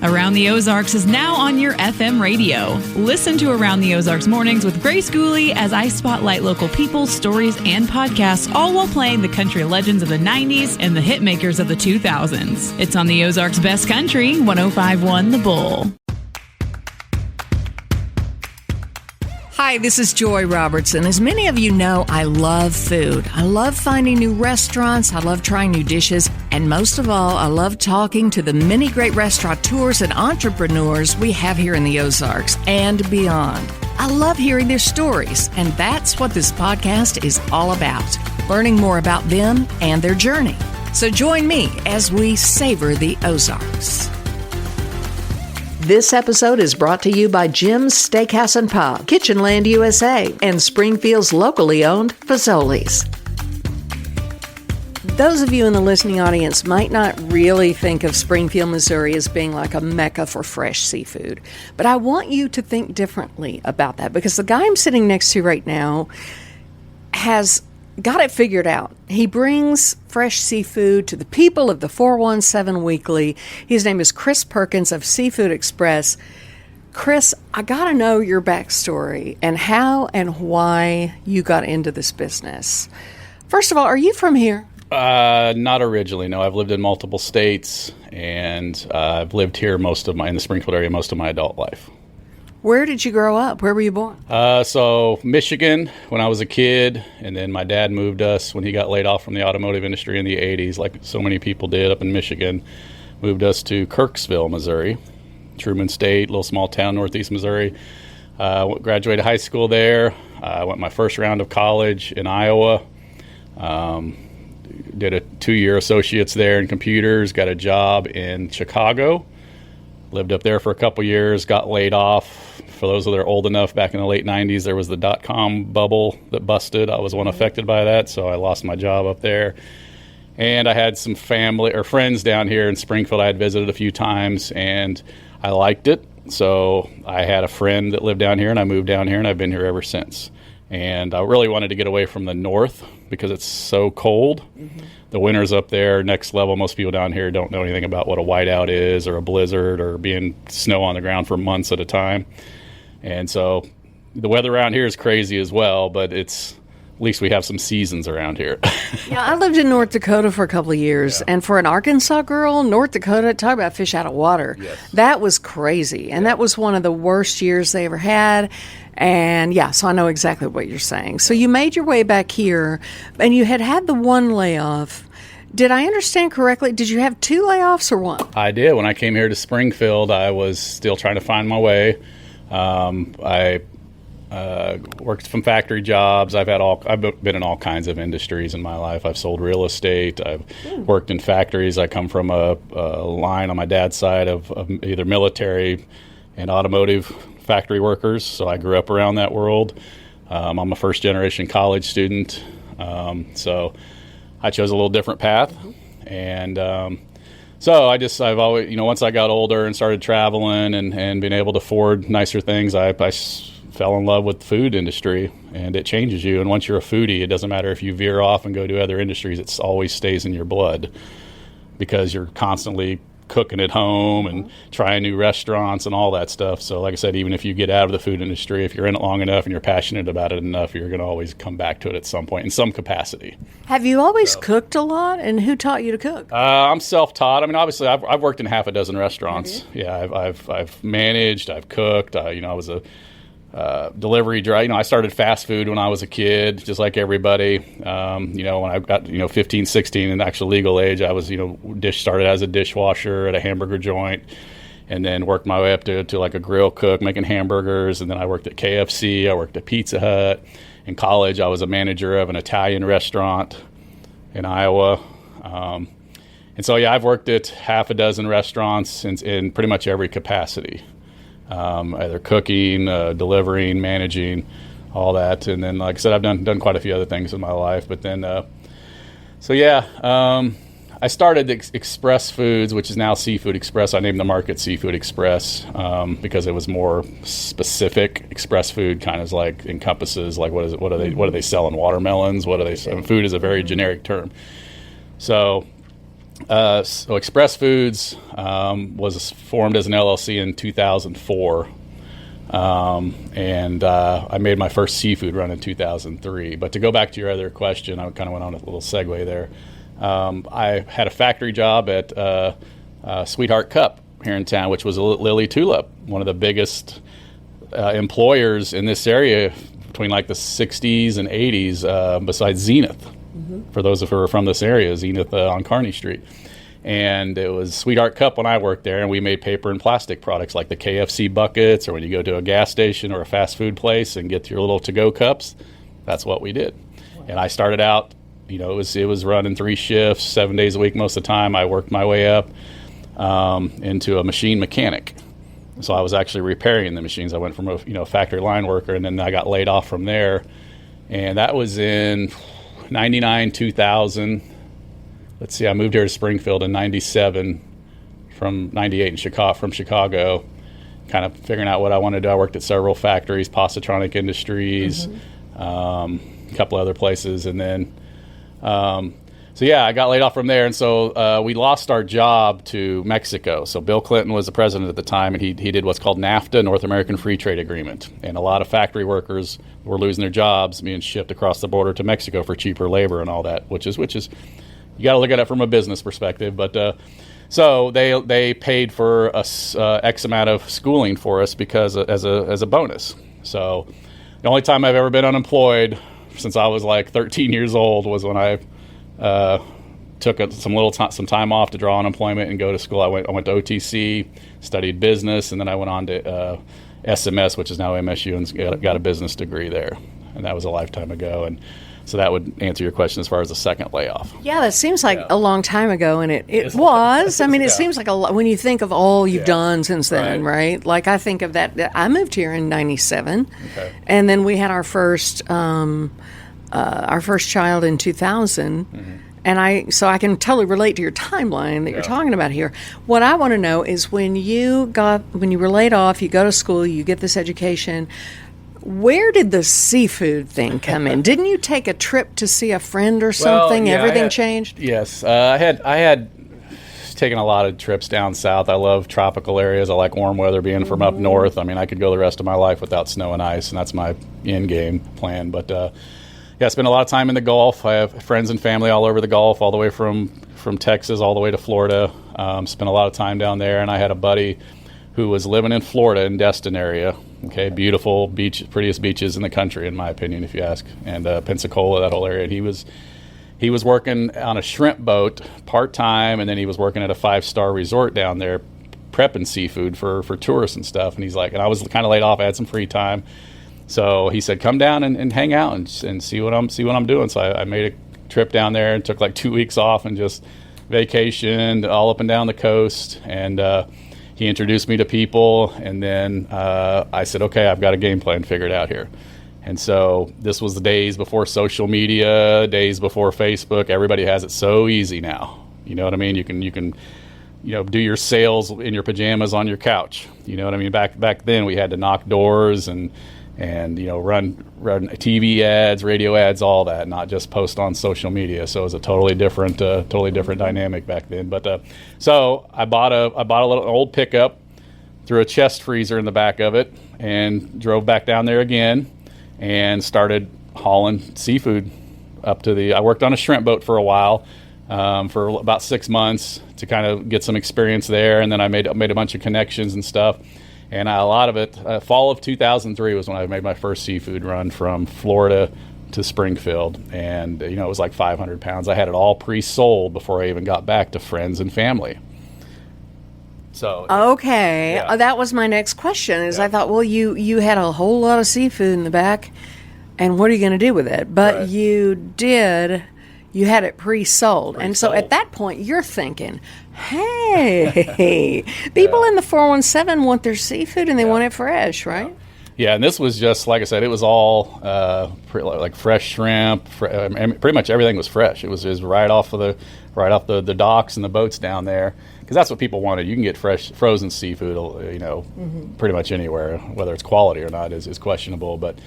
Around the Ozarks is now on your FM radio. Listen to Around the Ozarks mornings with Grace Gooley as I spotlight local people, stories, and podcasts, all while playing the country legends of the 90s and the hit makers of the 2000s. It's on the Ozarks' best country, 105.1 The Bull. Hi, this is Joy Robertson. As many of you know, I love food. I love finding new restaurants. I love trying new dishes. And most of all, I love talking to the many great restaurateurs and entrepreneurs we have here in the Ozarks and beyond. I love hearing their stories, and that's what this podcast is all about, learning more about them and their journey. So join me as we savor the Ozarks. This episode is brought to you by Jim's Steakhouse and Pub, Kitchenland USA, and Springfield's locally owned Fazoli's. Those of you in the listening audience might not really think of Springfield, Missouri as being like a mecca for fresh seafood, but I want you to think differently about that because the guy I'm sitting next to right now has got it figured out. He brings fresh seafood to the people of the 417 Weekly. His name is Chris Perkins of Seafood Express. Chris, I got to know your backstory and how and why you got into this business. First of all, are you from here? Not originally, no. I've lived in multiple states, and I've lived here in the Springfield area most of my adult life. Where did you grow up? Where were you born? So Michigan when I was a kid, and then my dad moved us when he got laid off from the automotive industry in the 80s, like so many people did up in Michigan, moved us to Kirksville, Missouri, Truman State, little small town, northeast Missouri. Graduated high school there. Went my first round of college in Iowa. Did a 2-year associates there in computers, got a job in Chicago. Lived up there for a couple years, got laid off. For those that are old enough, back in the late 90s, there was the dot-com bubble that busted. I was one affected by that, so I lost my job up there. And I had some family or friends down here in Springfield I had visited a few times, and I liked it. So I had a friend that lived down here, and I moved down here, and I've been here ever since. And I really wanted to get away from the north because it's so cold. Mm-hmm. The winters up there, next level. Most people down here don't know anything about what a whiteout is or a blizzard or being snow on the ground for months at a time. And so the weather around here is crazy as well, but at least we have some seasons around here. Yeah, I lived in North Dakota for a couple of years, and for an Arkansas girl, North Dakota, talk about fish out of water. Yes. That was crazy, and that was one of the worst years they ever had. And yeah, so I know exactly what you're saying. So you made your way back here, and you had the one layoff. Did I understand correctly? Did you have 2 layoffs or one? I did. When I came here to Springfield, I was still trying to find my way. I worked some factory jobs. I've been in all kinds of industries in my life. I've sold real estate. I've worked in factories. I come from a line on my dad's side of either military and automotive factory workers, so I grew up around that world. I'm a first-generation college student, so I chose a little different path. And so I've always, once I got older and started traveling and being able to afford nicer things, I fell in love with the food industry, and it changes you. And once you're a foodie, it doesn't matter if you veer off and go to other industries, it always stays in your blood because you're constantly cooking at home and trying new restaurants and all that stuff. So like I said, even if you get out of the food industry, if you're in it long enough and you're passionate about it enough, you're going to always come back to it at some point in some capacity. Have you always cooked a lot, and who taught you to cook? I'm self-taught. I mean, obviously I've worked in half a dozen restaurants. Mm-hmm. Yeah, I've managed, I've cooked. I was a delivery driver. I started fast food when I was a kid, just like everybody. When I got 15, 16 and actual legal age, I was started as a dishwasher at a hamburger joint, and then worked my way up to like a grill cook making hamburgers. And then I worked at KFC. I worked at Pizza Hut. In college, I was a manager of an Italian restaurant in Iowa. And so I've worked at half a dozen restaurants in pretty much every capacity. Either cooking, delivering, managing, all that. And then, like I said, I've done quite a few other things in my life. But then, I started Express Foods, which is now Seafood Express. I named the market Seafood Express because it was more specific. Express food kind of encompasses what are they selling? Watermelons? What are they selling? Food is a very generic term. So So Express Foods was formed as an LLC in 2004. And I made my first seafood run in 2003. But to go back to your other question, I kind of went on a little segue there. I had a factory job at Sweetheart Cup here in town, which was a Lily Tulip, one of the biggest employers in this area between like the 60s and 80s, besides Zenith. For those who are from this area, Zenith on Kearney Street. And it was Sweetheart Cup when I worked there, and we made paper and plastic products like the KFC buckets, or when you go to a gas station or a fast food place and get your little to-go cups, that's what we did. Wow. And I started out, it was running 3 shifts, 7 days a week most of the time. I worked my way up into a machine mechanic. So I was actually repairing the machines. I went from a factory line worker, and then I got laid off from there. And that was in 99, 2000. Let's see, I moved here to Springfield in 97 from 98 from Chicago, kind of figuring out what I wanted to do. I worked at several factories, Positronic Industries, a couple other places. And then, I got laid off from there. And so we lost our job to Mexico. So Bill Clinton was the president at the time, and he did what's called NAFTA, North American Free Trade Agreement. And a lot of factory workers were losing their jobs, being shipped across the border to Mexico for cheaper labor and all that, which is you got to look at it from a business perspective. But so they paid for us X amount of schooling for us because as a bonus. So the only time I've ever been unemployed since I was like 13 years old was when I took some time off to draw unemployment and go to school. I went to OTC, studied business, and then I went on to SMS, which is now MSU, and got a business degree there. And that was a lifetime ago. And so that would answer your question as far as the second layoff. Yeah, that seems like a long time ago, and it was. I mean, it seems like a lot when you think of all you've done since then, right? Like I think of that. I moved here in '97, and then we had our first child in 2000. And I can totally relate to your timeline that you're talking about here. What I want to know is when you were laid off, you go to school, you get this education. Where did the seafood thing come in? Didn't you take a trip to see a friend or something? Well, Everything changed? Yes. I had taken a lot of trips down south. I love tropical areas. I like warm weather being from up north. I mean, I could go the rest of my life without snow and ice, and that's my end game plan. But I spent a lot of time in the Gulf. I have friends and family all over the Gulf, all the way from Texas all the way to Florida. Spent a lot of time down there, and I had a buddy who was living in Florida in Destin area. Okay, beautiful beach, prettiest beaches in the country, in my opinion, if you ask. And Pensacola, that whole area. And he was working on a shrimp boat part-time, and then he was working at a 5-star resort down there, prepping seafood for tourists and stuff. And he's like, and I was kind of laid off. I had some free time. So he said, come down and hang out and see what I'm doing. So I made a trip down there and took like 2 weeks off and just vacationed all up and down the coast. And he introduced me to people. And then I said, okay, I've got a game plan figured out here. And so this was the days before social media, days before Facebook. Everybody has it so easy now. You know what I mean? You can do your sales in your pajamas on your couch. You know what I mean? Back then we had to knock doors and run TV ads, radio ads, all that, not just post on social media. So it was a totally different dynamic back then. But so I bought a little old pickup, threw a chest freezer in the back of it, and drove back down there again, and started hauling seafood up to I worked on a shrimp boat for a while, for about 6 months to kind of get some experience there, and then I made a bunch of connections and stuff. And a lot of it, fall of 2003 was when I made my first seafood run from Florida to Springfield. And, it was like 500 pounds. I had it all pre-sold before I even got back to friends and family. So okay, that was my next question. I thought, well, you had a whole lot of seafood in the back, and what are you going to do with it? But you had it pre-sold. And so at that point, you're thinking, hey, people in the 417 want their seafood and they want it fresh, right? Yeah, and this was just, like I said, it was all like fresh shrimp. Pretty much everything was fresh. It was right off the docks and the boats down there, because that's what people wanted. You can get fresh frozen seafood, pretty much anywhere. Whether it's quality or not is questionable, but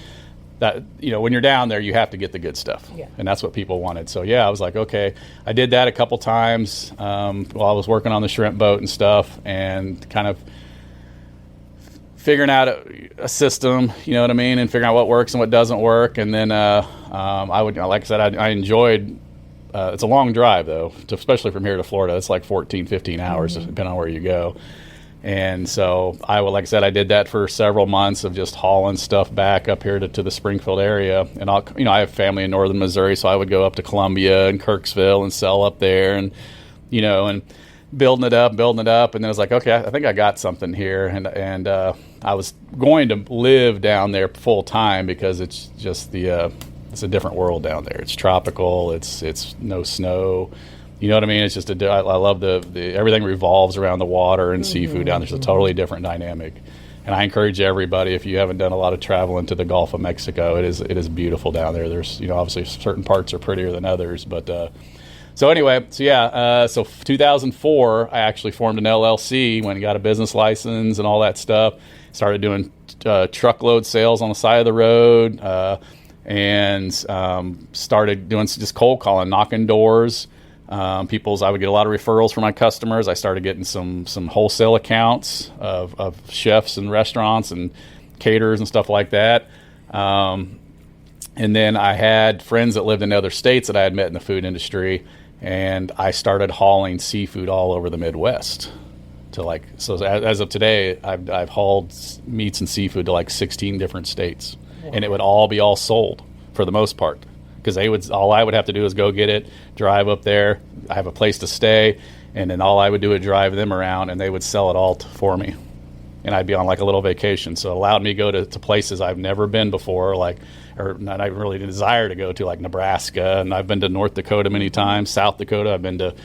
that, when you're down there, you have to get the good stuff. Yeah. And that's what people wanted. So, I was like, okay. I did that a couple times while I was working on the shrimp boat and stuff, and kind of figuring out a system, you know what I mean, and figuring out what works and what doesn't work. And then I would, like I said, I enjoyed, it's a long drive, though, especially from here to Florida. It's like 14, 15 hours, depending on where you go. And so like I said, I did that for several months of just hauling stuff back up here to the Springfield area. And I have family in northern Missouri, so I would go up to Columbia and Kirksville and sell up there, and and building it up. And then I was like, okay, I think I got something here. And I was going to live down there full time because it's just it's a different world down there. It's tropical. It's no snow. You know what I mean? It's just I love the everything revolves around the water and seafood down there. It's a totally different dynamic. And I encourage everybody, if you haven't done a lot of travel into the Gulf of Mexico, it is beautiful down there. There's, obviously certain parts are prettier than others, but so 2004, I actually formed an LLC, went and got a business license and all that stuff. Started doing truckload sales on the side of the road, and started doing just cold calling, knocking doors. I would get a lot of referrals from my customers. I started getting some wholesale accounts of chefs and restaurants and caterers and stuff like that. And then I had friends that lived in other states that I had met in the food industry, and I started hauling seafood all over the Midwest. As of today, I've hauled meats and seafood to like 16 different states, and it would all be sold for the most part. Because all I would have to do is go get it, drive up there. I have a place to stay, and then all I would do is drive them around, and they would sell it all for me. And I'd be on like a little vacation. So it allowed me to go to places I've never been before, or not even really desire to go to, like Nebraska. And I've been to North Dakota many times, South Dakota. I've been to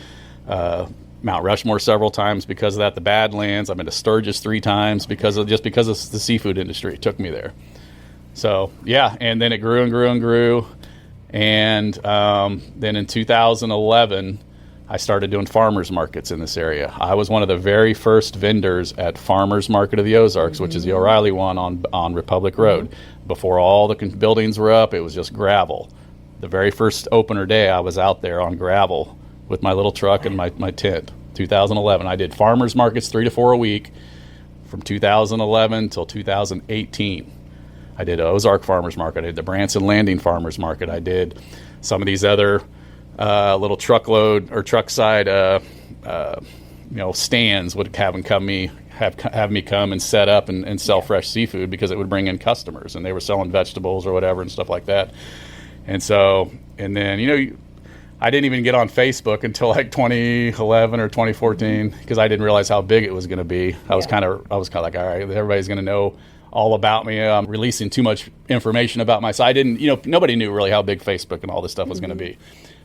Mount Rushmore several times because of that. The Badlands. I've been to Sturgis 3 times because of the seafood industry. It took me there. So and then it grew and grew and grew. And then in 2011, I started doing farmers markets in this area. I was one of the very first vendors at Farmers Market of the Ozarks, which is the O'Reilly one on Republic Road. Before all the buildings were up, it was just gravel. The very first opener day, I was out there on gravel with my little truck and my tent. 2011, I did farmers markets 3 to 4 a week from 2011 till 2018. I did Ozark Farmers Market. I did the Branson Landing Farmers Market. I did some of these other little truckload or truck side, stands would have me come and set up and sell fresh seafood because it would bring in customers, and they were selling vegetables or whatever and stuff like that. And then I didn't even get on Facebook until like 2011 or 2014 because I didn't realize how big it was going to be. I was kind of like, all right, everybody's going to know all about me. I'm releasing too much information about myself. I didn't, nobody knew really how big Facebook and all this stuff was going to be.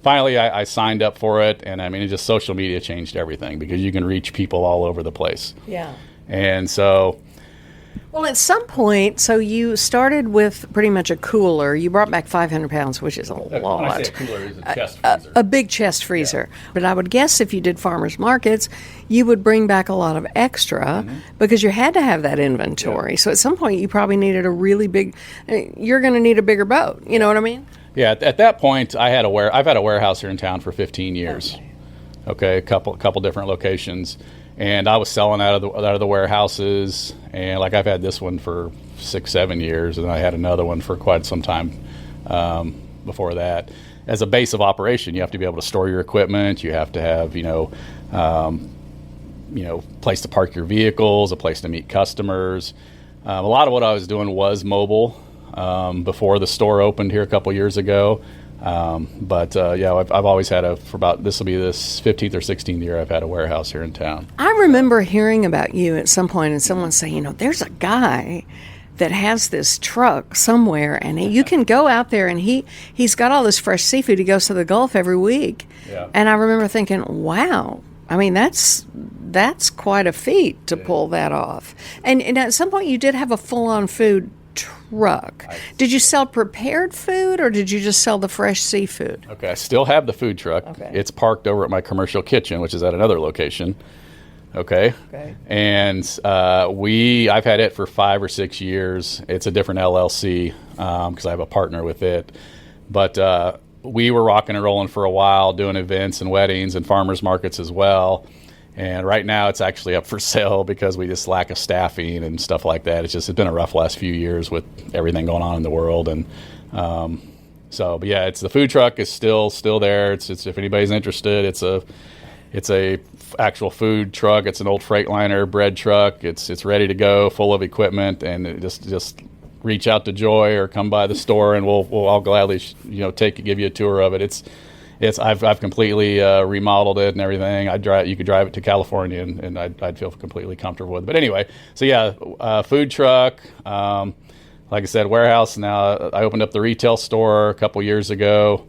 Finally, I signed up for it, and social media changed everything because you can reach people all over the place. Yeah. And so... Well, at some point, so you started with pretty much a cooler. You brought back 500 pounds, which is a lot. When I say a cooler, it's a chest freezer. A big chest freezer. Yeah. But I would guess if you did farmers markets, you would bring back a lot of extra because you had to have that inventory. Yeah. So at some point, you probably needed a really big, you're going to need a bigger boat. You know what I mean? Yeah, at that point, I've had a warehouse here in town for 15 years. Okay, a couple different locations. And I was selling out of the warehouses, and like I've had this one for 6-7 years, and I had another one for quite some time before that. As a base of operation, you have to be able to store your equipment. You have to have place to park your vehicles, a place to meet customers. A lot of what I was doing was mobile before the store opened here a couple years ago. I've always had this will be this 15th or 16th year I've had a warehouse here in town. I remember hearing about you at some point and someone saying, there's a guy that has this truck somewhere and you can go out there and he's got all this fresh seafood. He goes to the Gulf every week. Yeah. And I remember thinking, wow, that's quite a feat to pull that off. And at some point you did have a full-on food truck. Did you sell prepared food or did you just sell the fresh seafood? Okay, I still have the food truck. Okay. It's parked over at my commercial kitchen, which is at another location. Okay. Okay. And I've had it for 5 or 6 years. It's a different LLC because I have a partner with it. But we were rocking and rolling for a while, doing events and weddings and farmers markets as well. And right now it's actually up for sale because we just lack of staffing and stuff like that. It's been a rough last few years with everything going on in the world. And but yeah, it's the food truck is still there. It's if anybody's interested, it's a actual food truck. It's an old Freightliner bread truck. It's ready to go, full of equipment, and just reach out to Joy or come by the store, and I'll gladly give you a tour of it. I've completely remodeled it and everything. You could drive it to California, and I'd feel completely comfortable with it. But anyway, so yeah, food truck. Like I said, warehouse. Now I opened up the retail store a couple years ago,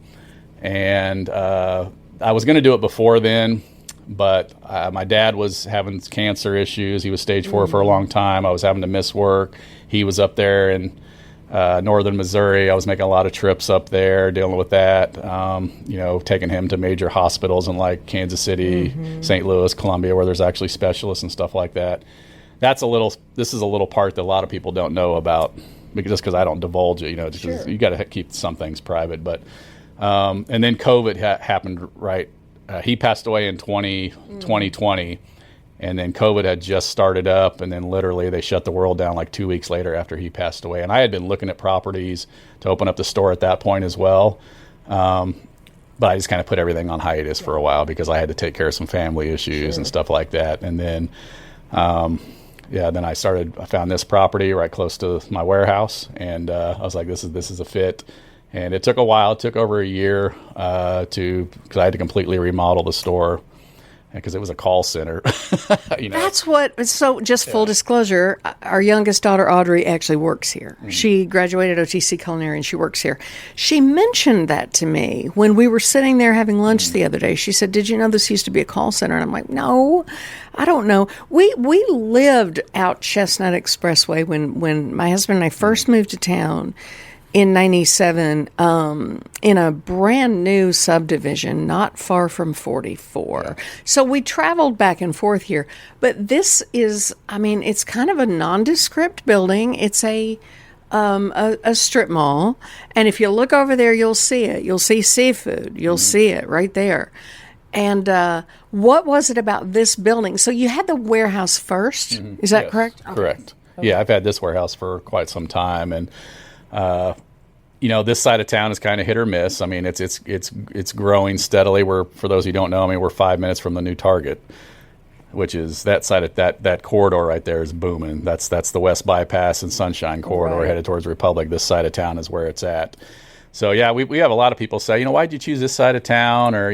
and I was going to do it before then. But my dad was having cancer issues. He was stage 4 for a long time. I was having to miss work. He was up there in northern Missouri. I was making a lot of trips up there, dealing with that. Taking him to major hospitals in like Kansas City, St. Louis, Columbia, where there's actually specialists and stuff like that. This is a little part that a lot of people don't know about, because I don't divulge it. Sure. You got to keep some things private. But and then COVID happened right. He passed away in 2020, and then COVID had just started up, and then literally they shut the world down like 2 weeks later after he passed away. And I had been looking at properties to open up the store at that point as well, but I just kind of put everything on hiatus for a while because I had to take care of some family issues and stuff like that. And then, then I found this property right close to my warehouse, and I was like, this is a fit. And it took a while. It took over a year because I had to completely remodel the store because it was a call center. That's what. So, just full disclosure, our youngest daughter Audrey actually works here. She graduated OTC Culinary and she works here. She mentioned that to me when we were sitting there having lunch the other day. She said, "Did you know this used to be a call center?" And I'm like, "No, I don't know." We lived out Chestnut Expressway when my husband and I first moved to town in 97, in a brand new subdivision not far from 44. Yeah. So we traveled back and forth here. But this is, it's kind of a nondescript building. It's a strip mall. And if you look over there, you'll see it. You'll see seafood. You'll see it right there. And what was it about this building? So you had the warehouse first. Is that correct? Correct. Okay. Yeah, I've had this warehouse for quite some time. And this side of town is kind of hit or miss. It's growing steadily. For those who don't know, we're 5 minutes from the new Target, which is that side of that corridor right there is booming. That's the West Bypass and Sunshine corridor headed towards Republic. This side of town is where it's at. So yeah, we have a lot of people say, why'd you choose this side of town? Or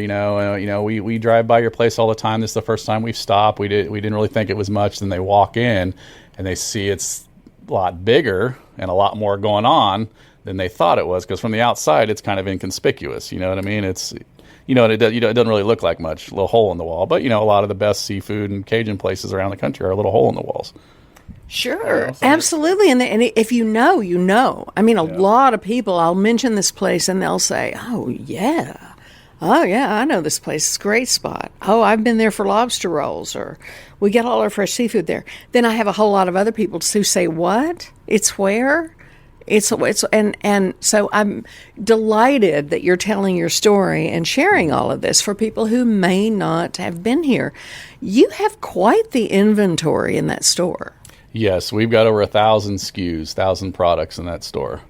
we drive by your place all the time. This is the first time we've stopped. We didn't really think it was much. Then they walk in and they see it's a lot bigger and a lot more going on than they thought it was, because from the outside it's kind of inconspicuous. You know what I mean? It's it doesn't really look like much, a little hole in the wall. But a lot of the best seafood and Cajun places around the country are a little hole in the walls. Sure, absolutely. And if you know, you know. A lot of people, I'll mention this place and they'll say, "Oh yeah, I know this place. It's a great spot. Oh, I've been there for lobster rolls," or "We get all our fresh seafood there." Then I have a whole lot of other people who say, "What? It's where?" And so I'm delighted that you're telling your story and sharing all of this for people who may not have been here. You have quite the inventory in that store. Yes, we've got over 1,000 SKUs, 1,000 products in that store.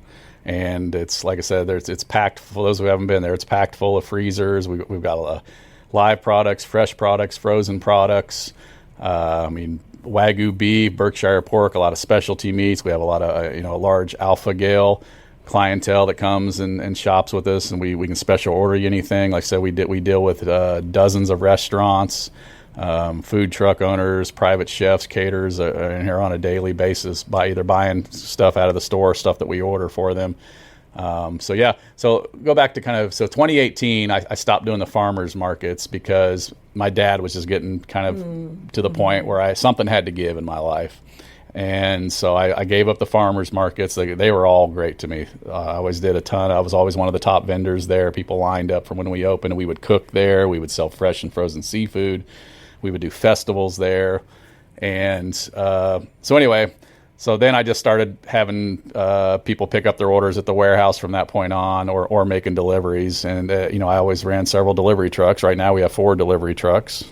And it's, like I said, it's packed, for those who haven't been there, it's packed full of freezers. We've got live products, fresh products, frozen products. Wagyu beef, Berkshire pork, a lot of specialty meats. We have a lot of, a large Alpha Gale clientele that comes and shops with us, and we can special order you anything. Like I said, we deal with dozens of restaurants, food truck owners, private chefs, caterers in here on a daily basis, either buying stuff out of the store, stuff that we order for them. So go back to 2018, I stopped doing the farmers markets because my dad was just getting kind of to the point where something had to give in my life. And so I gave up the farmers markets. They were all great to me. I always did a ton. I was always one of the top vendors there. People lined up from when we opened. We would cook there. We would sell fresh and frozen seafood. We would do festivals there. And so anyway, so then I just started having people pick up their orders at the warehouse from that point on, or making deliveries. And, I always ran several delivery trucks. Right now we have 4 delivery trucks.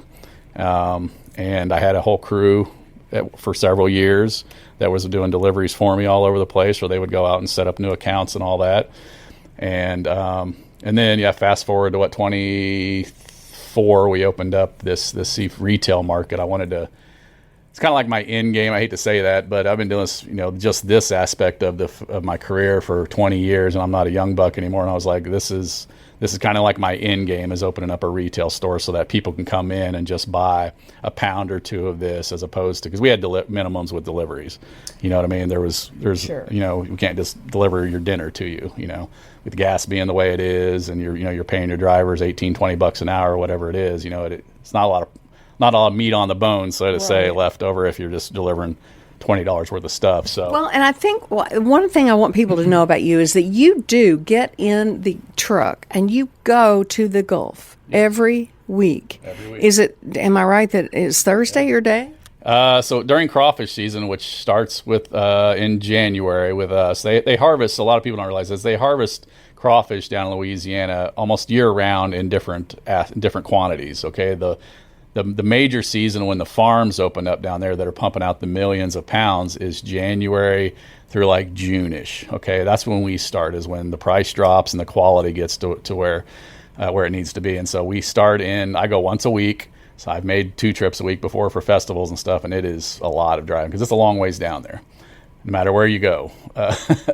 And I had a whole crew for several years that was doing deliveries for me all over the place, where they would go out and set up new accounts and all that. And then, fast forward to 24, we opened up this retail market. I wanted to. It's kind of like my end game. I hate to say that, but I've been doing this, just this aspect of my career for 20 years, and I'm not a young buck anymore. And I was like, this is kind of like my end game, is opening up a retail store so that people can come in and just buy a pound or 2 of this, as opposed to, because we had minimums with deliveries. You know what I mean? There's Sure. We can't just deliver your dinner to you. With gas being the way it is, and you're paying your drivers $18-20 an hour or whatever it is. It's not a lot of meat on the bone, so to say, left over if you're just delivering $20 worth of stuff. So well, and I think one thing I want people to know about you is that you do get in the truck and you go to the Gulf every week. Is it? Am I right that it's Thursday your day? So during crawfish season, which starts with in January with us, they harvest. A lot of people don't realize this. They harvest crawfish down in Louisiana almost year round in different quantities. Okay, the major season when the farms open up down there that are pumping out the millions of pounds is January through like June-ish. Okay, that's when we start, is when the price drops and the quality gets to where it needs to be. And so we start I go once a week. So I've made 2 trips a week before for festivals and stuff, and it is a lot of driving because it's a long ways down there, no matter where you go.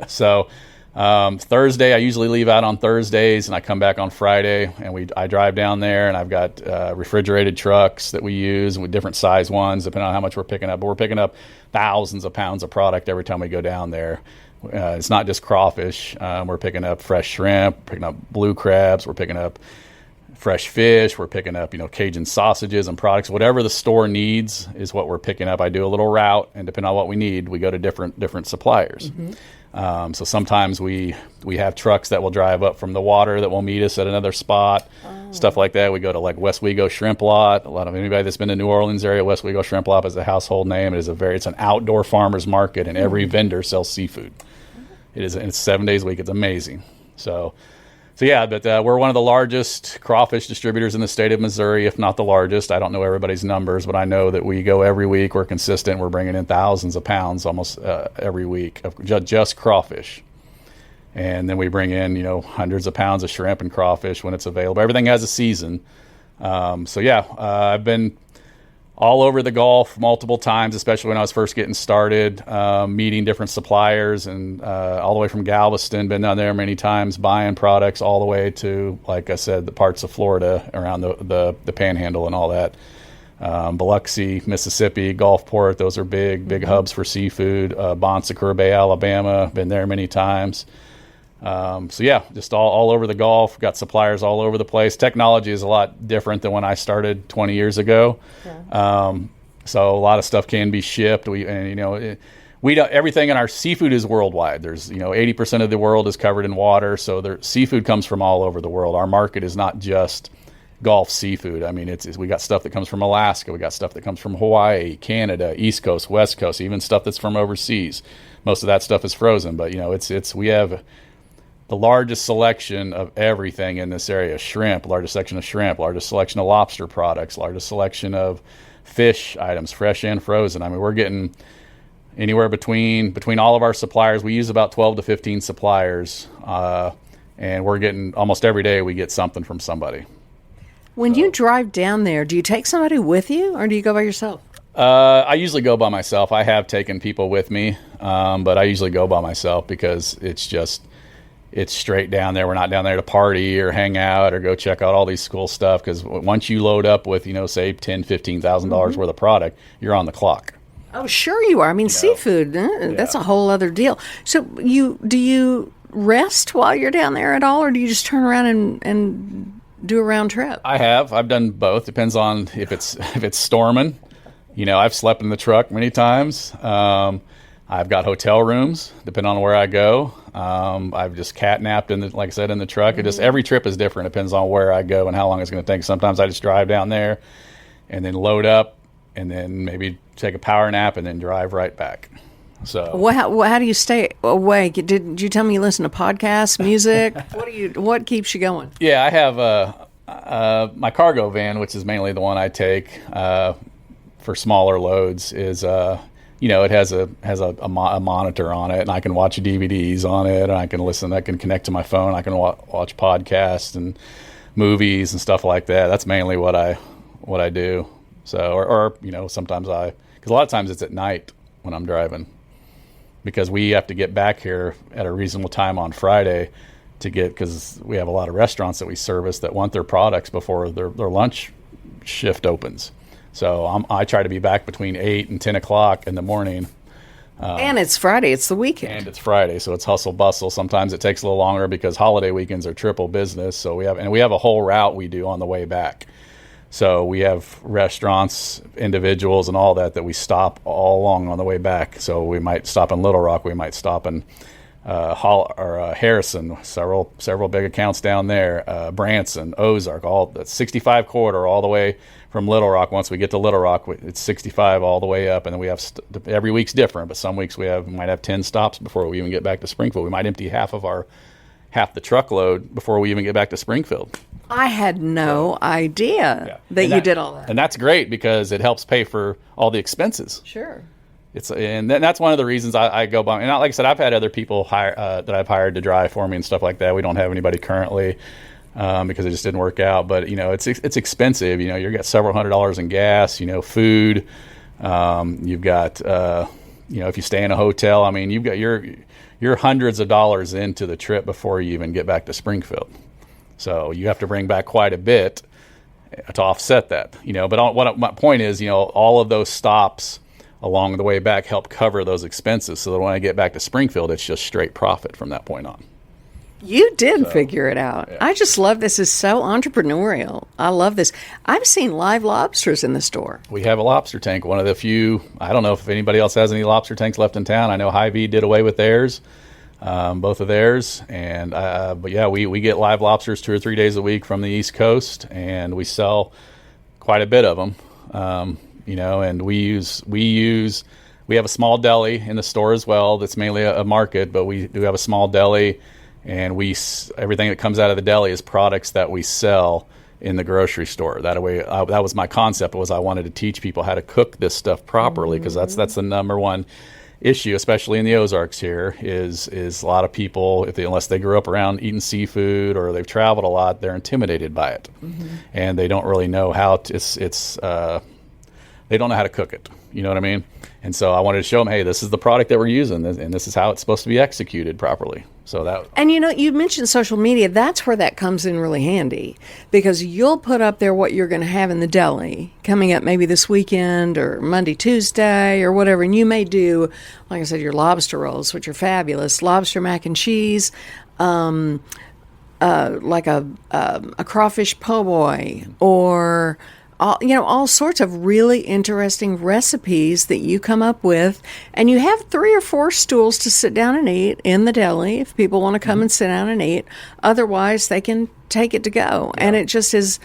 So Thursday, I usually leave out on Thursdays, and I come back on Friday, and I drive down there, and I've got refrigerated trucks that we use with different size ones, depending on how much we're picking up. But we're picking up thousands of pounds of product every time we go down there. It's not just crawfish. We're picking up fresh shrimp, picking up blue crabs. We're picking up fresh fish. We're picking up, Cajun sausages and products. Whatever the store needs is what we're picking up. I do a little route, and depending on what we need, we go to different suppliers. Mm-hmm. So sometimes we have trucks that will drive up from the water that will meet us at another spot, stuff like that. We go to like Westwego Shrimp Lot. Anybody that's been to New Orleans area, Westwego Shrimp Lot is a household name. It's an outdoor farmer's market, and every vendor sells seafood. It's 7 days a week. It's amazing. So yeah, but we're one of the largest crawfish distributors in the state of Missouri, if not the largest. I don't know everybody's numbers, but I know that we go every week. We're consistent. We're bringing in thousands of pounds almost every week of just crawfish. And then we bring in, hundreds of pounds of shrimp and crawfish when it's available. Everything has a season. I've been all over the Gulf multiple times, especially when I was first getting started, meeting different suppliers, and all the way from Galveston, been down there many times buying products, all the way to, like I said, the parts of Florida around the Panhandle and all that. Biloxi, Mississippi, Gulfport, those are big hubs for seafood. Bon Secour Bay, Alabama, been there many times. Just all over the Gulf. Got suppliers all over the place. Technology is a lot different than when I started 20 years ago. Yeah. So a lot of stuff can be shipped. We don't, everything in our seafood is worldwide. There's 80% of the world is covered in water, so seafood comes from all over the world. Our market is not just Gulf seafood. I mean, we got stuff that comes from Alaska. We got stuff that comes from Hawaii, Canada, East Coast, West Coast, even stuff that's from overseas. Most of that stuff is frozen, but we have the largest selection of everything in this area. Largest section of lobster products, largest selection of fish items, fresh and frozen. I mean, we're getting anywhere between all of our suppliers. We use about 12 to 15 suppliers, and we're getting almost every day we get something from somebody. When you drive down there, do you take somebody with you, or do you go by yourself? I usually go by myself. I have taken people with me, but I usually go by myself because it's straight down there. We're not down there to party or hang out or go check out all these cool stuff, because once you load up with, say $10,000-$15,000 worth of product, you're on the clock. Oh, sure you are. I mean, seafood, that's a whole other deal. So do you rest while you're down there at all, or do you just turn around and do a round trip? I've done both. Depends on if it's storming. I've slept in the truck many times. I've got hotel rooms, depending on where I go. I've just cat-napped in the truck. Every trip is different. It depends on where I go and how long it's going to take. Sometimes I just drive down there and then load up, and then maybe take a power nap, and then drive right back. So how do you stay awake? Did you tell me you listen to podcasts, music? What keeps you going? Yeah, I have my cargo van, which is mainly the one I take for smaller loads. Is it has a monitor on it, and I can watch DVDs on it, and I can listen. I can connect to my phone. I can watch podcasts and movies and stuff like that. That's mainly what I do. So or sometimes because a lot of times it's at night when I'm driving, because we have to get back here at a reasonable time on Friday because we have a lot of restaurants that we service that want their products before their lunch shift opens. So I try to be back between 8 and 10 o'clock in the morning. And it's Friday. It's the weekend. And it's Friday, so it's hustle bustle. Sometimes it takes a little longer because holiday weekends are triple business. So we have a whole route we do on the way back. So we have restaurants, individuals, and all that we stop all along on the way back. So we might stop in Little Rock. We might stop in Harrison, several big accounts down there, Branson, Ozark, all the 65 corridor all the way from Little Rock. Once we get to Little Rock, it's 65 all the way up, and then we have every week's different. But some weeks we might have 10 stops before we even get back to Springfield. We might empty half the truckload before we even get back to Springfield. I had no idea that you did all that. And that's great because it helps pay for all the expenses. Sure. That's one of the reasons I go by. And like I said, I've had other people that I've hired to drive for me and stuff like that. We don't have anybody currently because it just didn't work out. But it's expensive. You've got several $100s in gas. Food. You've got if you stay in a hotel. I mean, you've got you're hundreds of dollars into the trip before you even get back to Springfield. So you have to bring back quite a bit to offset that. But my point is, all of those stops along the way back help cover those expenses, so that when I get back to Springfield, it's just straight profit from that point on. You did figure it out. Yeah. I just love this. Is so entrepreneurial. I love this. I've seen live lobsters in the store. We have a lobster tank, one of the few. I don't know if anybody else has any lobster tanks left in town. I know Hy-Vee did away with theirs, both of theirs. And but yeah, we get live lobsters 2 or 3 days a week from the East Coast, and we sell quite a bit of them. And we have a small deli in the store as well. That's mainly a market, but we do have a small deli, and everything that comes out of the deli is products that we sell in the grocery store. That way, that was my concept. I wanted to teach people how to cook this stuff properly, because that's the number one issue, especially in the Ozarks here, is a lot of people, unless they grew up around eating seafood or they've traveled a lot, they're intimidated by it, and they don't really know how they don't know how to cook it. You know what I mean? And so I wanted to show them, hey, this is the product that we're using, and this is how it's supposed to be executed properly. So that. And you mentioned social media. That's where that comes in really handy, because you'll put up there what you're going to have in the deli coming up maybe this weekend or Monday, Tuesday or whatever. And you may do, like I said, your lobster rolls, which are fabulous, lobster mac and cheese, like a crawfish po' boy, or all sorts of really interesting recipes that you come up with. And you have 3 or 4 stools to sit down and eat in the deli if people want to come and sit down and eat. Otherwise, they can take it to go. Yeah. And it just is,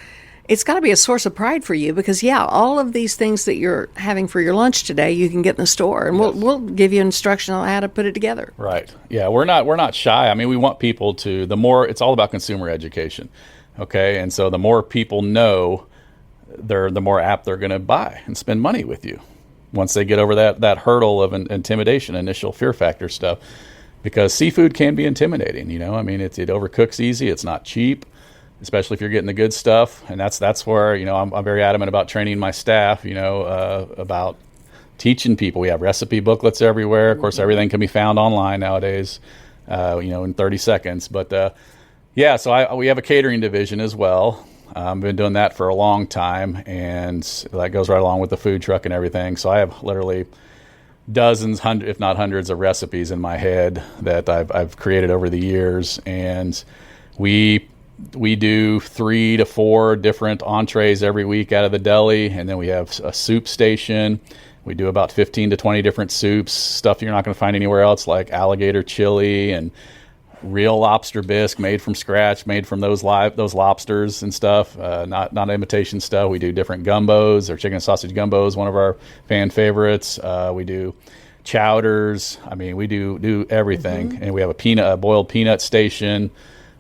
it's got to be a source of pride for you, because, all of these things that you're having for your lunch today, you can get in the store. And we'll give you instruction on how to put it together. Right. Yeah, we're not shy. I mean, we want people to, it's all about consumer education. Okay? And so the more people know, the more apt they're going to buy and spend money with you once they get over that hurdle of intimidation, initial fear factor stuff, because seafood can be intimidating. I mean, it overcooks easy. It's not cheap, especially if you're getting the good stuff. And that's where, I'm very adamant about training my staff, about teaching people. We have recipe booklets everywhere. Of course, everything can be found online nowadays, in 30 seconds. But so we have a catering division as well. I've been doing that for a long time, and that goes right along with the food truck and everything. So I have literally dozens, if not hundreds, of recipes in my head that I've created over the years. And we do 3 to 4 different entrees every week out of the deli, and then we have a soup station. We do about 15 to 20 different soups, stuff you're not going to find anywhere else, like alligator chili and real lobster bisque made from scratch, made from those lobsters and stuff, not imitation stuff. We do different gumbos, or chicken and sausage gumbo is one of our fan favorites. We do chowders. I mean, we do everything. And we have a boiled peanut station.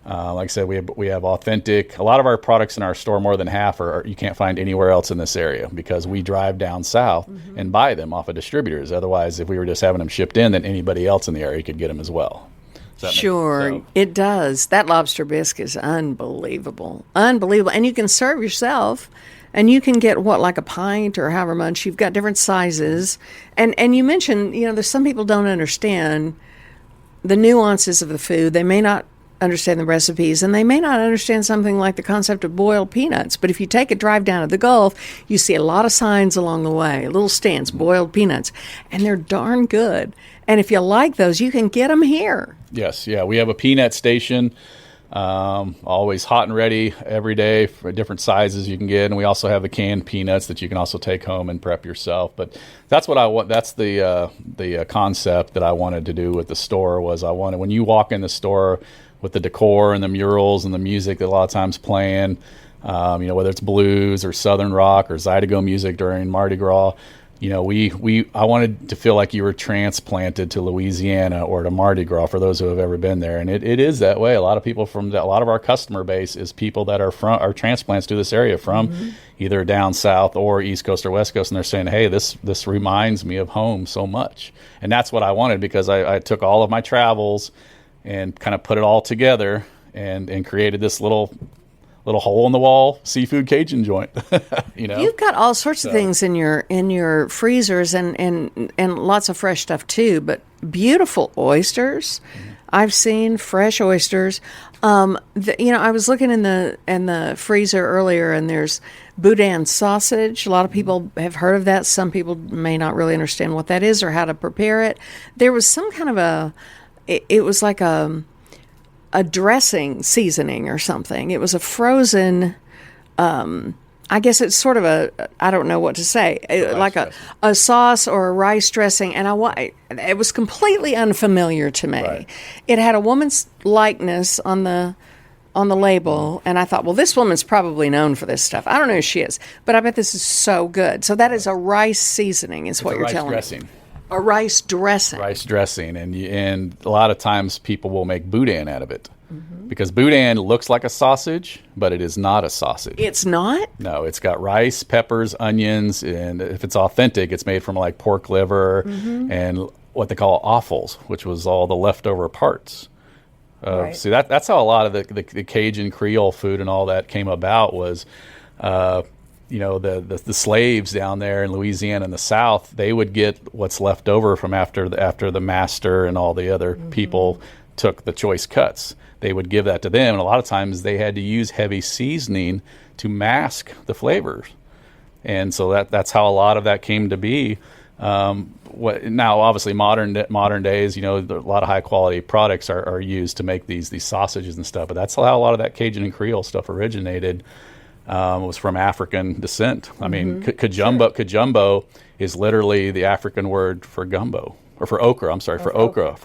Like I said, we have authentic. A lot of our products in our store, more than half, are you can't find anywhere else in this area, because we drive down south and buy them off of distributors. Otherwise, if we were just having them shipped in, then anybody else in the area could get them as well. Sure, it does. That lobster bisque is unbelievable. Unbelievable. And you can serve yourself, and you can get, like a pint or however much. You've got different sizes. And you mentioned, there's some people don't understand the nuances of the food. They may not understand the recipes, and they may not understand something like the concept of boiled peanuts. But if you take a drive down to the Gulf, you see a lot of signs along the way, little stands, boiled peanuts, and they're darn good. And if you like those, you can get them here. Yes, yeah, we have a peanut station, always hot and ready every day for different sizes you can get. And we also have the canned peanuts that you can also take home and prep yourself. But that's what I want. That's the concept that I wanted to do with the store. Was I wanted, when you walk in the store with the decor and the murals and the music that a lot of times playing, whether it's blues or Southern rock or Zydeco music during Mardi Gras, I wanted to feel like you were transplanted to Louisiana or to Mardi Gras, for those who have ever been there. And it is that way. A lot of people a lot of our customer base is people that are transplants to this area from either down south or East Coast or West Coast. And they're saying, hey, this reminds me of home so much. And that's what I wanted, because I took all of my travels and kind of put it all together and created this little hole in the wall seafood Cajun joint. You've got all sorts of things in your freezers, and lots of fresh stuff too, but beautiful oysters. I've seen fresh oysters. I was looking in the freezer earlier, and there's boudin sausage. A lot of people have heard of that. Some people may not really understand what that is or how to prepare it. There was some kind of it was like a dressing seasoning or something. It was a frozen, I guess it's sort of I don't know what to say, like a sauce or a rice dressing. And it was completely unfamiliar to me. Right. It had a woman's likeness on the label, and I thought, well, this woman's probably known for this stuff. I don't know who she is, but I bet this is so good. So that is a rice seasoning, is what you're telling me. A rice dressing. Rice dressing, and a lot of times people will make boudin out of it, because boudin looks like a sausage, but it is not a sausage. It's not? No, it's got rice, peppers, onions, and if it's authentic, it's made from like pork liver and what they call offals, which was all the leftover parts. Right. See, that's how a lot of the Cajun Creole food and all that came about. Was the slaves down there in Louisiana in the South, they would get what's left over from after the master and all the other people took the choice cuts. They would give that to them, and a lot of times they had to use heavy seasoning to mask the flavors. And so that's how a lot of that came to be. Now, obviously, modern days, a lot of high quality products are used to make these sausages and stuff. But that's how a lot of that Cajun and Creole stuff originated. Was from African descent. I mean, Kajumbo is literally the African word for gumbo, or for okra. I'm sorry, for okra,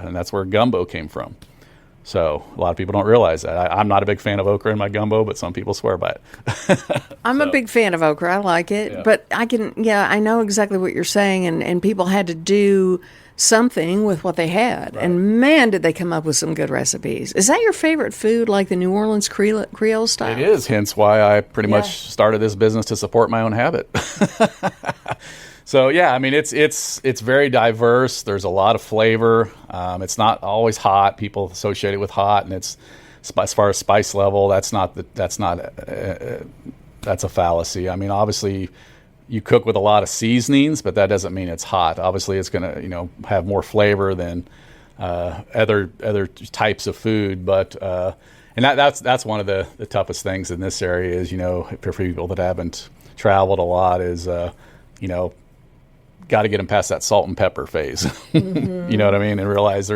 and that's where gumbo came from. So a lot of people don't realize that. I'm not a big fan of okra in my gumbo, but some people swear by it. I'm a big fan of okra. I like it, but I know exactly what you're saying, and people had to do something with what they had. Right. And man, did they come up with some good recipes. Is that your favorite food, like the New Orleans Creole style? It is, hence why I pretty much started this business to support my own habit. So I mean, it's very diverse. There's a lot of flavor. It's not always hot. People associate it with hot, and it's, as far as spice level, that's a fallacy. I mean, obviously, you cook with a lot of seasonings, but that doesn't mean it's hot. Obviously, it's going to have more flavor than other types of food. But and that's one of the toughest things in this area is for people that haven't traveled a lot is got to get them past that salt and pepper phase. You know what I mean? And realize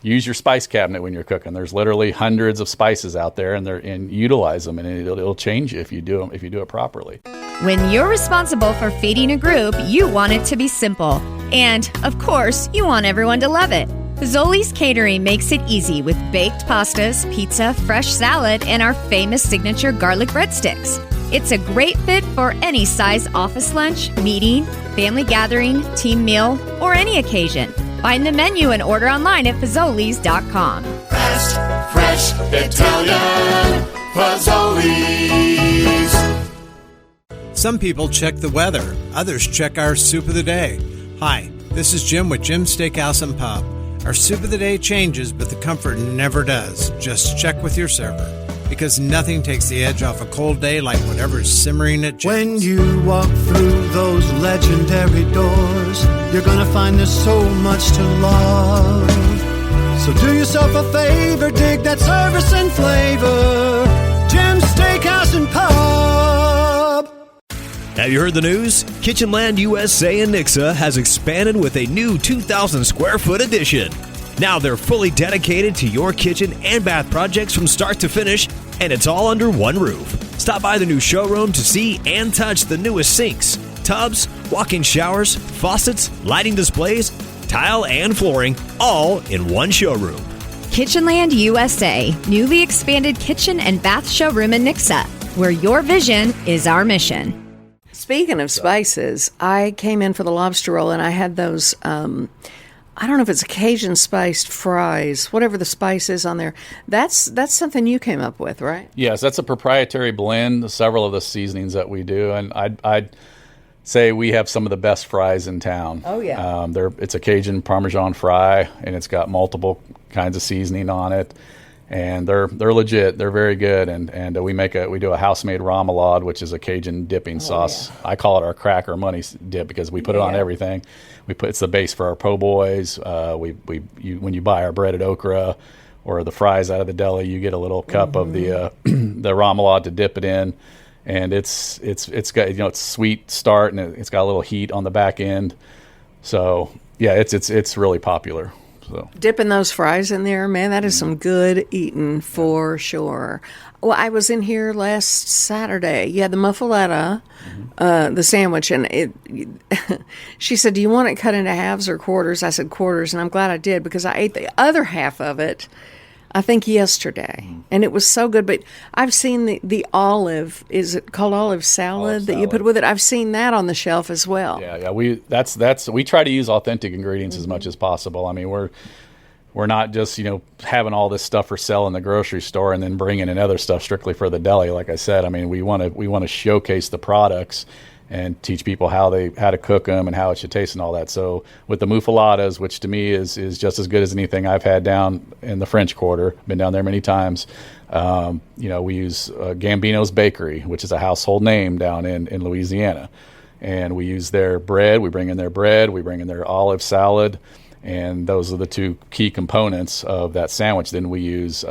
use your spice cabinet when you're cooking. There's literally hundreds of spices out there, and utilize them, and it'll change you if you do it properly. When you're responsible for feeding a group, you want it to be simple. And, of course, you want everyone to love it. Fazoli's Catering makes it easy with baked pastas, pizza, fresh salad, and our famous signature garlic breadsticks. It's a great fit for any size office lunch, meeting, family gathering, team meal, or any occasion. Find the menu and order online at fazoli's.com. Fast, fresh, Italian Fazoli's. Some people check the weather. Others check our soup of the day. Hi, this is Jim with Jim's Steakhouse and Pub. Our soup of the day changes, but the comfort never does. Just check with your server, because nothing takes the edge off a cold day like whatever's simmering at Jim's. When you walk through those legendary doors, you're gonna find there's so much to love. So do yourself a favor, dig that service and flavor. Jim's Steakhouse and Pub. Have you heard the news? Kitchenland USA in Nixa has expanded with a new 2,000 square foot addition. Now they're fully dedicated to your kitchen and bath projects from start to finish, and it's all under one roof. Stop by the new showroom to see and touch the newest sinks, tubs, walk-in showers, faucets, lighting displays, tile, and flooring, all in one showroom. Kitchenland USA, newly expanded kitchen and bath showroom in Nixa, where your vision is our mission. Speaking of spices, I came in for the lobster roll and I had those, I don't know if it's Cajun spiced fries, whatever the spice is on there. That's something you came up with, right? Yes, that's a proprietary blend, several of the seasonings that we do. And I'd say we have some of the best fries in town. Oh, yeah. It's a Cajun Parmesan fry, and it's got multiple kinds of seasoning on it. And they're legit. They're very good. And we do a house-made remoulade, which is a Cajun dipping sauce. Yeah. I call it our cracker money dip because we put it on everything. It's the base for our po' boys. When you buy our breaded okra or the fries out of the deli, you get a little cup of the remoulade to dip it in. And it's got, it's sweet start, and it's got a little heat on the back end. So yeah, it's really popular. So dipping those fries in there, man, that is some good eating for sure. Well, I was in here last Saturday. You had the muffaletta, the sandwich, and she said, "Do you want it cut into halves or quarters?" I said quarters, and I'm glad I did because I ate the other half of it, I think yesterday, and it was so good. But I've seen the olive, is it called olive salad that you put with it? I've seen that on the shelf as well. Yeah. We try to use authentic ingredients as much as possible. I mean, we're not just having all this stuff for sale in the grocery store and then bringing in other stuff strictly for the deli. Like I said, I mean, we want to showcase the products and teach people how to cook them and how it should taste and all that. So with the muffaladas, which to me is just as good as anything I've had down in the French Quarter, been down there many times. We use Gambino's Bakery, which is a household name down in Louisiana, and we use their bread. We bring in their bread. We bring in their olive salad, and those are the two key components of that sandwich. Then we use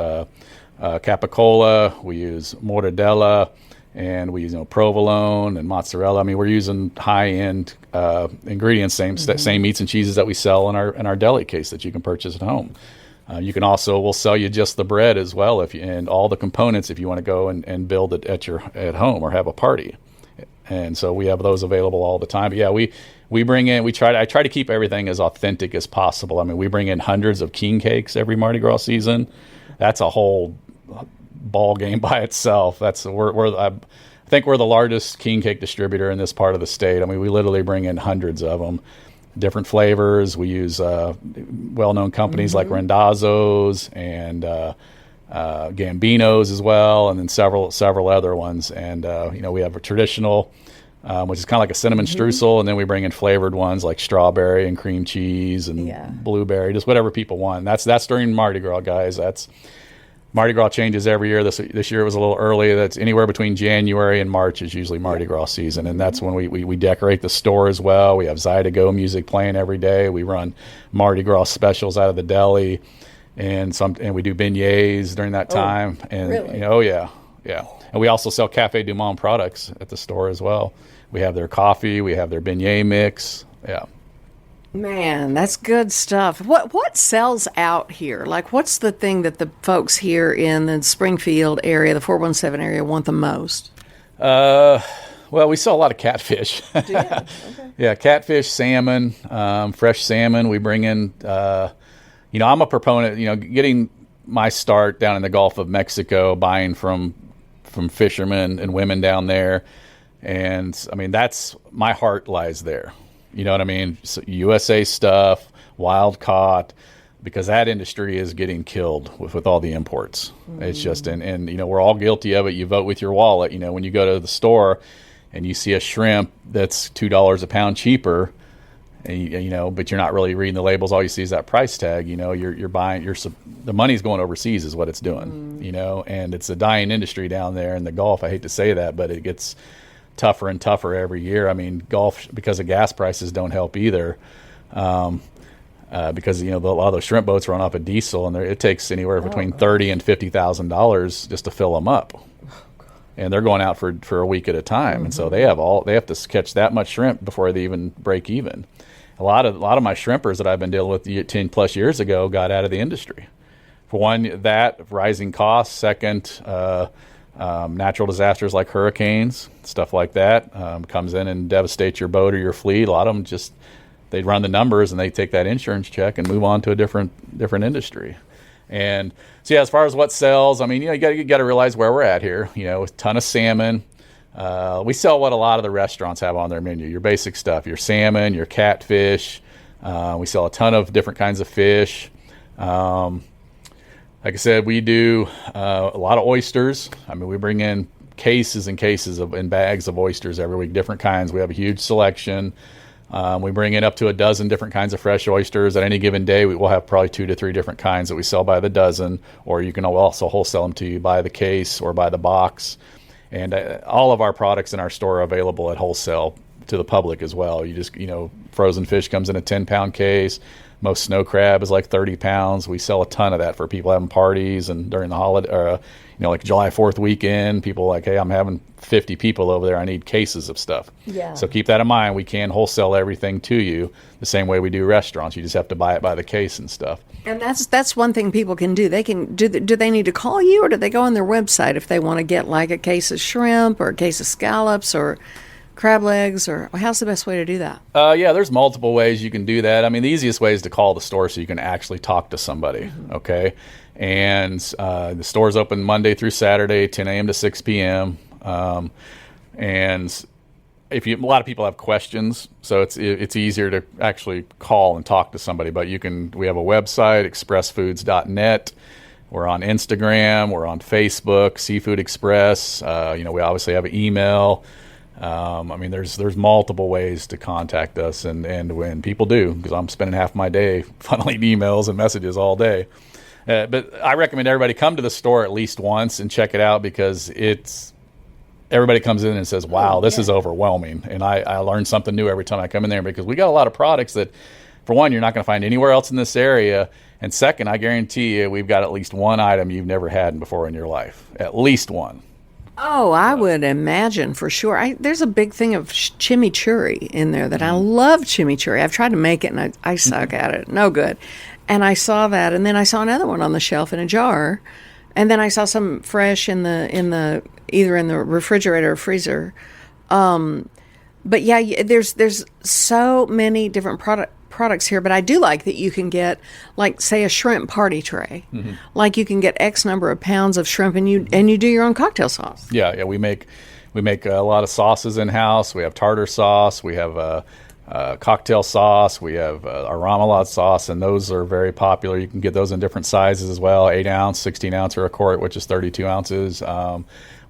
capicola. We use mortadella. And we use provolone and mozzarella. I mean, we're using high-end ingredients, same meats and cheeses that we sell in our deli case that you can purchase at home. We'll sell you just the bread as well and all the components if you want to go and build it at home or have a party. And so we have those available all the time. But yeah, I try to keep everything as authentic as possible. I mean, we bring in hundreds of king cakes every Mardi Gras season. That's a whole ball game by itself. I think we're the largest king cake distributor in this part of the state. I mean, we literally bring in hundreds of them, different flavors. We use well-known companies like Rendazzo's and Gambino's as well, and then several other ones. And we have a traditional, which is kind of like a cinnamon streusel, and then we bring in flavored ones like strawberry and cream cheese and blueberry, just whatever people want. And that's during Mardi Gras, guys. Mardi Gras changes every year. This year it was a little early. That's anywhere between January and March is usually Mardi Gras season, and that's when we decorate the store as well. We have Zydeco music playing every day. We run Mardi Gras specials out of the deli, and we do beignets during that time. And really? Yeah. And we also sell Cafe Du Monde products at the store as well. We have their coffee. We have their beignet mix. Yeah. Man, that's good stuff. What sells out here? Like, what's the thing that the folks here in the Springfield area, the 417 area, want the most? Well, we sell a lot of catfish. Do you? Okay. Yeah, catfish, salmon, fresh salmon. We bring in, I'm a proponent, getting my start down in the Gulf of Mexico, buying from fishermen and women down there. And I mean, that's my heart lies there. You know what I mean? So USA stuff, wild caught, because that industry is getting killed with all the imports. It's just, and we're all guilty of it. You vote with your wallet. When you go to the store and you see a shrimp that's $2 a pound cheaper, and, but you're not really reading the labels. All you see is that price tag. You're buying. The money's going overseas is what it's doing. And it's a dying industry down there in the Gulf. I hate to say that, but it gets tougher and tougher every year. I mean, Gulf, because of gas prices, don't help either. Because a lot of those shrimp boats run off of diesel, and it takes anywhere between $30,000 and $50,000 just to fill them up. And they're going out for a week at a time, and so they have to catch that much shrimp before they even break even. A lot of my shrimpers that I've been dealing with 10 plus years ago got out of the industry. For one, that rising costs. Second, natural disasters like hurricanes, stuff like that, comes in and devastates your boat or your fleet. A lot of them just, they run the numbers and they take that insurance check and move on to a different industry. And so, yeah, as far as what sells, I mean, you got to realize where we're at here. A ton of salmon. We sell what a lot of the restaurants have on their menu, your basic stuff, your salmon, your catfish. We sell a ton of different kinds of fish. Like I said, we do a lot of oysters. I mean, we bring in cases and cases in bags of oysters every week, different kinds. We have a huge selection. We bring in up to a dozen different kinds of fresh oysters. At any given day, we will have probably 2 to 3 different kinds that we sell by the dozen, or you can also wholesale them to you by the case or by the box. And all of our products in our store are available at wholesale to the public as well. You just, frozen fish comes in a 10-pound case. Most snow crab is like 30 pounds. We sell a ton of that for people having parties and during the holiday, like July 4th weekend. People like, hey, I'm having 50 people over there. I need cases of stuff. Yeah. So keep that in mind. We can wholesale everything to you the same way we do restaurants. You just have to buy it by the case and stuff. And that's one thing people can do. They can do they need to call you, or do they go on their website if they want to get like a case of shrimp or a case of scallops or crab legs, or how's the best way to do that? Yeah, there's multiple ways you can do that. I mean, the easiest way is to call the store so you can actually talk to somebody, okay? And the store's open Monday through Saturday, 10 a.m. to 6 p.m. And a lot of people have questions, so it's easier to actually call and talk to somebody. But we have a website, expressfoods.net. We're on Instagram. We're on Facebook, Seafood Express. We obviously have an email. I mean, there's multiple ways to contact us, and when people do, because I'm spending half my day funneling emails and messages all day. But I recommend everybody come to the store at least once and check it out, because everybody comes in and says, wow, this is overwhelming. And I learn something new every time I come in there, because we got a lot of products that, for one, you're not going to find anywhere else in this area. And second, I guarantee you we've got at least one item you've never had before in your life. At least one. Oh, I would imagine for sure. There's a big thing of chimichurri in there that I love chimichurri. I've tried to make it and I suck at it. No good. And I saw that, and then I saw another one on the shelf in a jar, and then I saw some fresh in the either in the refrigerator or freezer. But yeah, there's so many different products here, but I do like that you can get, like, say, a shrimp party tray. Mm-hmm. Like, you can get X number of pounds of shrimp, and you do your own cocktail sauce. Yeah, we make a lot of sauces in house. We have tartar sauce. We have cocktail sauce. We have our remoulade sauce, and those are very popular. You can get those in different sizes as well: 8 ounce, 16 ounce, or a quart, which is 32 ounces.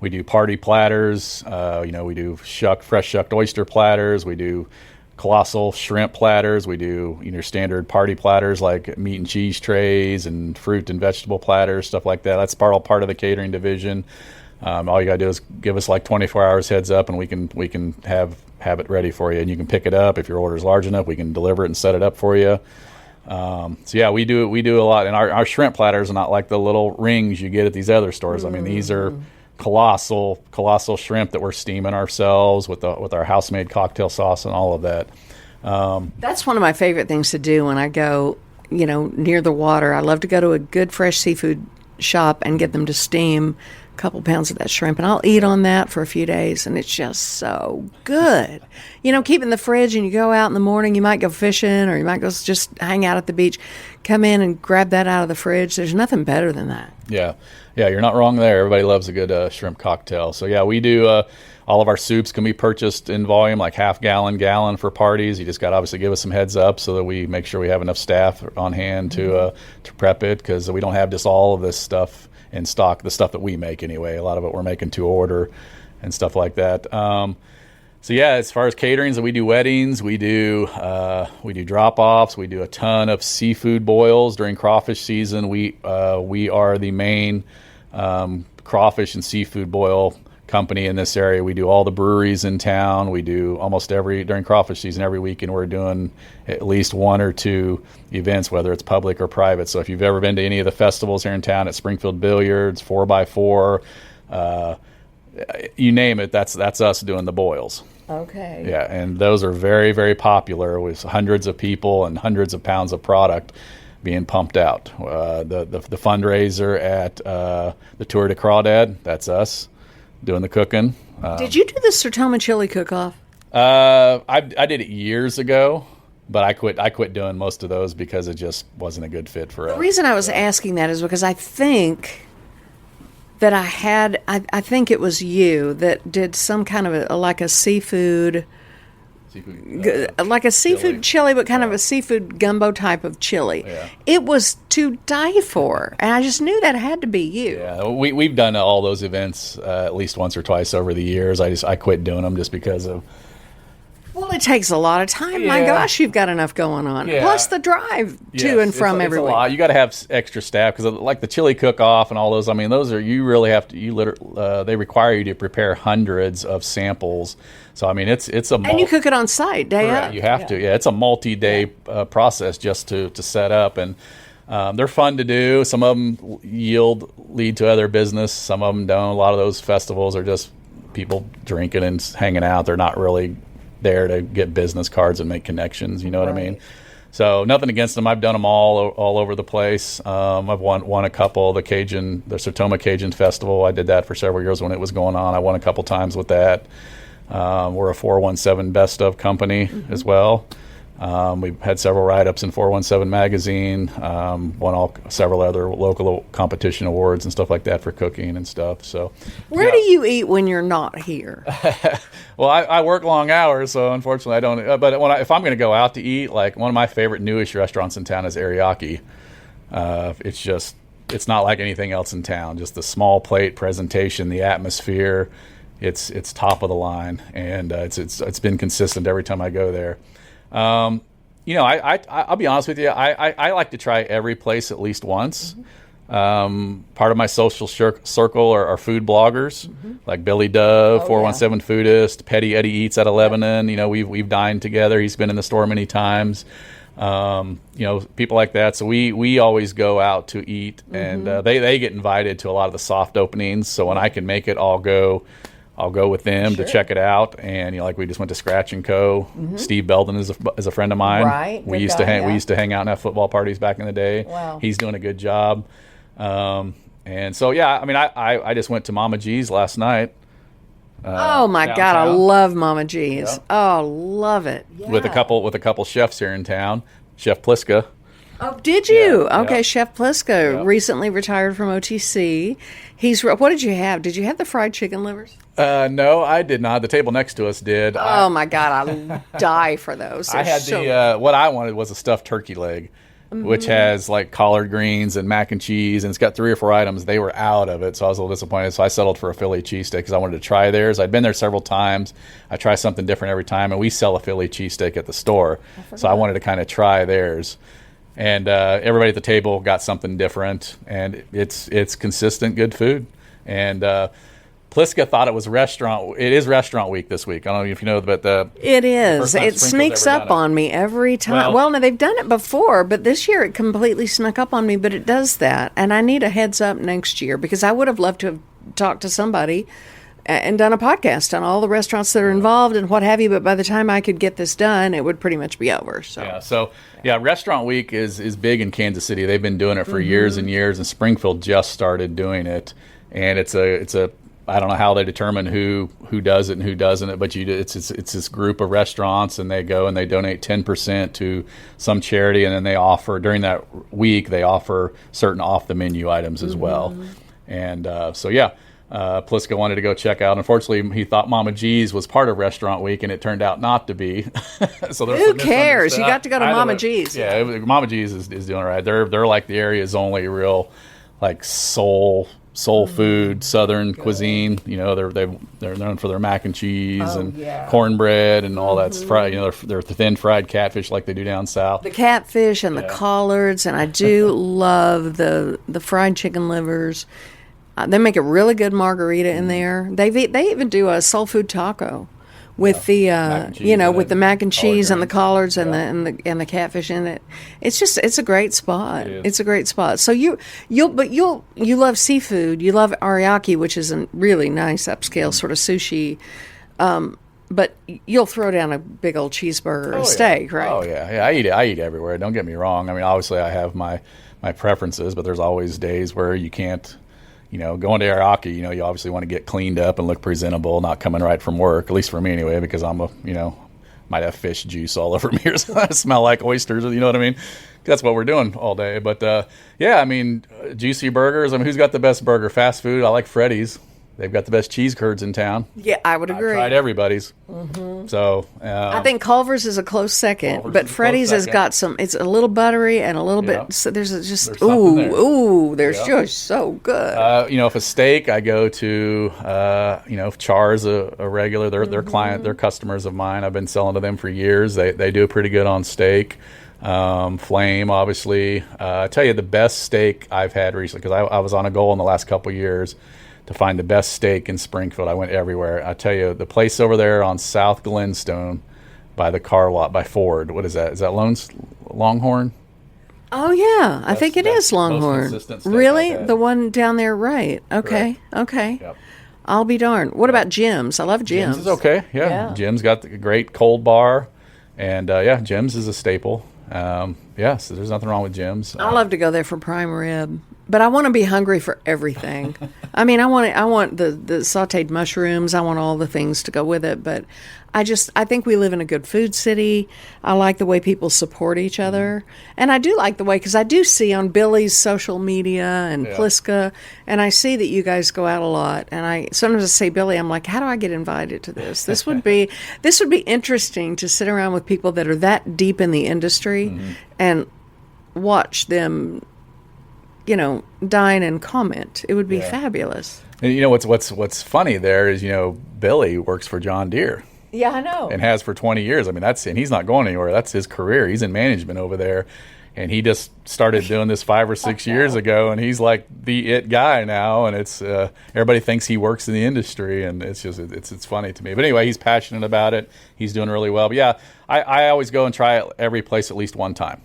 We do party platters. We do fresh-shucked oyster platters. We do colossal shrimp platters. We do standard party platters like meat and cheese trays and fruit and vegetable platters, stuff like that. That's all part of the catering division. All you gotta do is give us like 24 hours heads up, and we can have it ready for you, and you can pick it up. If your order is large enough, we can deliver it and set it up for you. So yeah, we do a lot, and our shrimp platters are not like the little rings you get at these other stores. I mean, these are colossal shrimp that we're steaming ourselves with our house-made cocktail sauce and all of that. That's one of my favorite things to do when I go, near the water. I love to go to a good fresh seafood shop and get them to steam a couple pounds of that shrimp, and I'll eat on that for a few days, and it's just so good. Keep it in the fridge, and you go out in the morning, you might go fishing, or you might go just hang out at the beach, come in and grab that out of the fridge. There's nothing better than that. Yeah, you're not wrong there. Everybody loves a good shrimp cocktail. So yeah, we do. All of our soups can be purchased in volume, like half gallon for parties. You just got to obviously give us some heads up so that we make sure we have enough staff on hand to prep it, because we don't have just all of this stuff in stock, the stuff that we make anyway. A lot of it we're making to order and stuff like that. So yeah, as far as caterings, we do weddings, we do drop-offs, we do a ton of seafood boils during crawfish season. We are the main crawfish and seafood boil company in this area. We do all the breweries in town. We do almost during crawfish season, every weekend we're doing at least one or two events, whether it's public or private. So if you've ever been to any of the festivals here in town, at Springfield Billiards, 4x4, you name it, that's us doing the boils. Okay. Yeah, and those are very, very popular, with hundreds of people and hundreds of pounds of product being pumped out. The fundraiser at the Tour de Crawdad, that's us doing the cooking. Did you do the Sertoma chili cook-off? I did it years ago, but I quit doing most of those because it just wasn't a good fit for us. The reason I was asking that is because I think that I think it was you that did some kind of like a seafood chili, but kind of a seafood gumbo type of chili. Yeah. It was to die for, and I just knew that had to be you. Yeah, we've done all those events at least once or twice over the years. I quit doing them just because of. Well, it takes a lot of time. Yeah. My gosh, you've got enough going on. Yeah. Plus the drive to and from every week. It's a lot. You got to have extra staff, because like the chili cook-off and all those. I mean, those are, you really have to. They require you to prepare hundreds of samples. So I mean, it's a. And you cook it on site day up. You have to. Yeah, it's a multi-day process just to set up, and they're fun to do. Some of them lead to other business. Some of them don't. A lot of those festivals are just people drinking and hanging out. They're not really there to get business cards and make connections. You know what I mean? So nothing against them. I've done them all over the place. I've won a couple. The Sertoma Cajun Festival, I did that for several years when it was going on. I won a couple times with that. We're a 417 Best of company as well. We've had several write-ups in 417 magazine, won several other local competition awards and stuff like that for cooking and stuff. So, where do you eat when you're not here? Well, I work long hours, so unfortunately I don't. But if I'm going to go out to eat, like one of my favorite newish restaurants in town is Ariake. It's not like anything else in town. Just the small plate presentation, the atmosphere. It's top of the line, and it's been consistent every time I go there. I'll be honest with you. I like to try every place at least once. Part of my social circle are food bloggers, like Billy Dove, 417 Foodist, Petty Eddie Eats out of Lebanon. We've dined together. He's been in the store many times. People like that. So we always go out to eat, and they get invited to a lot of the soft openings. So when I can make it, I'll go with them to check it out. And like we just went to Scratch and Co. Steve Belden is a friend of mine. Right. We used to hang out and have football parties back in the day. Wow. He's doing a good job. And so yeah, I mean, I just went to Mama G's last night. Oh my downtown. God, I love Mama G's. Yeah. Oh, love it. With a couple chefs here in town. Chef Pliska. Oh, did you? Yeah, okay, yeah. Chef Pliska recently retired from OTC. What did you have? Did you have the fried chicken livers? No, I did not. The table next to us did. Oh my God, I die for those. I had what I wanted was a stuffed turkey leg, which has like collard greens and mac and cheese, and it's got 3 or 4 items. They were out of it, so I was a little disappointed. So I settled for a Philly cheesesteak because I wanted to try theirs. I'd been there several times. I try something different every time, and we sell a Philly cheesesteak at the store, so I wanted to kind of try theirs. And everybody at the table got something different, and it's consistent, good food. And Pliska thought it was restaurant. It is restaurant week this week. I don't know if you know, but it is. It sneaks up on me every time. Well, no, they've done it before, but this year it completely snuck up on me. But it does that, and I need a heads up next year because I would have loved to have talked to somebody and done a podcast on all the restaurants that are involved and what have you. But by the time I could get this done, it would pretty much be over. So Restaurant Week is big in Kansas City. They've been doing it for years and years, and Springfield just started doing it. And it's a I don't know how they determine who does it and who doesn't, but it's this group of restaurants, and they go and they donate 10% to some charity, and then they offer during that week certain off the menu items as well. And Pliska wanted to go check out. Unfortunately, he thought Mama G's was part of Restaurant Week, and it turned out not to be. So who cares? You got to go to Mama G's. Yeah, Mama G's is doing all right. They're like the area's only real like soul food, Southern cuisine. You know, they're known for their mac and cheese and cornbread and all that's fried. You know, they're thin fried catfish like they do down south. The catfish and the collards, and I do love the fried chicken livers. They make a really good margarita in there. They even do a soul food taco with the with the mac and cheese and the collards and the catfish in it. It's a great spot. It's a great spot. So you love seafood. You love ariake, which is a really nice upscale sort of sushi. But you'll throw down a big old cheeseburger or steak, right? Oh yeah. I eat everywhere. Don't get me wrong. I mean, obviously I have my preferences, but there's always days where you can't. You know, going to Ariake, you obviously want to get cleaned up and look presentable, not coming right from work, at least for me anyway, because might have fish juice all over me or something. I smell like oysters, you know what I mean? That's what we're doing all day. But, juicy burgers. I mean, who's got the best burger? Fast food, I like Freddy's. They've got the best cheese curds in town. Yeah, I would agree. I tried everybody's. So I think Culver's is a close second, but Freddy's has got some. It's a little buttery and a little bit. So there's just there's just so good. If a steak, I go to Char's a regular. They're customers of mine. I've been selling to them for years. They do pretty good on steak. Flame, obviously. I tell you the best steak I've had recently, because I was on a goal in the last couple of years to find the best steak in Springfield. I went everywhere. I tell you, the place over there on South Glenstone by the car lot by Ford. What is that? Is that Longhorn? Oh yeah, I think it is Longhorn. Really, the one down there, right? Okay, Correct. Okay. Yep. I'll be darned. What about Jim's? I love Jim's. Jim's is okay. Yeah. Jim's got the great cold bar, and Jim's is a staple. So there's nothing wrong with Jim's. I love to go there for prime rib. But I want to be hungry for everything. I mean, I want the sautéed mushrooms. I want all the things to go with it. But I think we live in a good food city. I like the way people support each other. And I do like the way, because I do see on Billy's social media and Pliska, and I see that you guys go out a lot. And I sometimes say, Billy, I'm like, how do I get invited to this? This would be interesting to sit around with people that are that deep in the industry and watch them dine and comment. It would be fabulous. And what's funny there is, Billy works for John Deere. Yeah, I know. And has for 20 years. I mean, and he's not going anywhere. That's his career. He's in management over there. And he just started doing this 5 or 6 years ago, and he's like the it guy now. And it's everybody thinks he works in the industry, and it's funny to me. But anyway, he's passionate about it. He's doing really well. But I always go and try every place at least one time.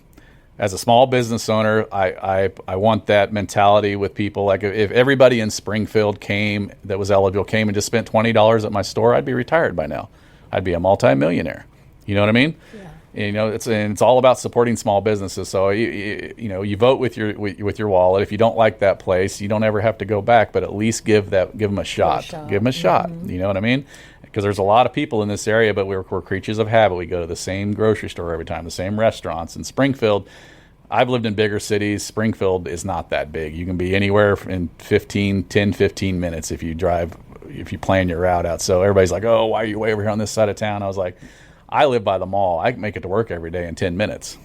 As a small business owner, I want that mentality with people. Like if everybody in Springfield that was eligible came and just spent $20 at my store, I'd be retired by now. I'd be a multimillionaire. You know what I mean? Yeah. And it's all about supporting small businesses. So you vote with your wallet. If you don't like that place, you don't ever have to go back. But at least give them a shot. Give them a shot. You know what I mean? Because there's a lot of people in this area, but we're creatures of habit. We go to the same grocery store every time, the same restaurants. In Springfield, I've lived in bigger cities. Springfield is not that big. You can be anywhere in 15 minutes if you plan your route out. So everybody's like, oh, why are you way over here on this side of town? I was like, I live by the mall. I can make it to work every day in 10 minutes.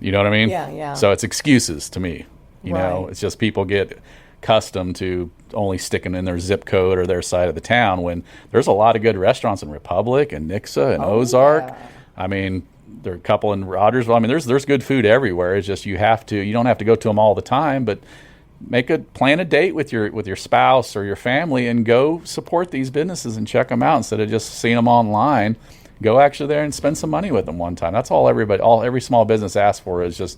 You know what I mean? Yeah. So it's excuses to me. You know, it's just people get accustomed to only sticking in their zip code or their side of the town when there's a lot of good restaurants in Republic and Nixa and Ozark. Yeah. I mean, there are a couple in Rogersville. I mean, there's good food everywhere. It's just you don't have to go to them all the time, but plan a date with your spouse or your family and go support these businesses and check them out instead of just seeing them online. Go actually there and spend some money with them one time. That's all every small business asks for is just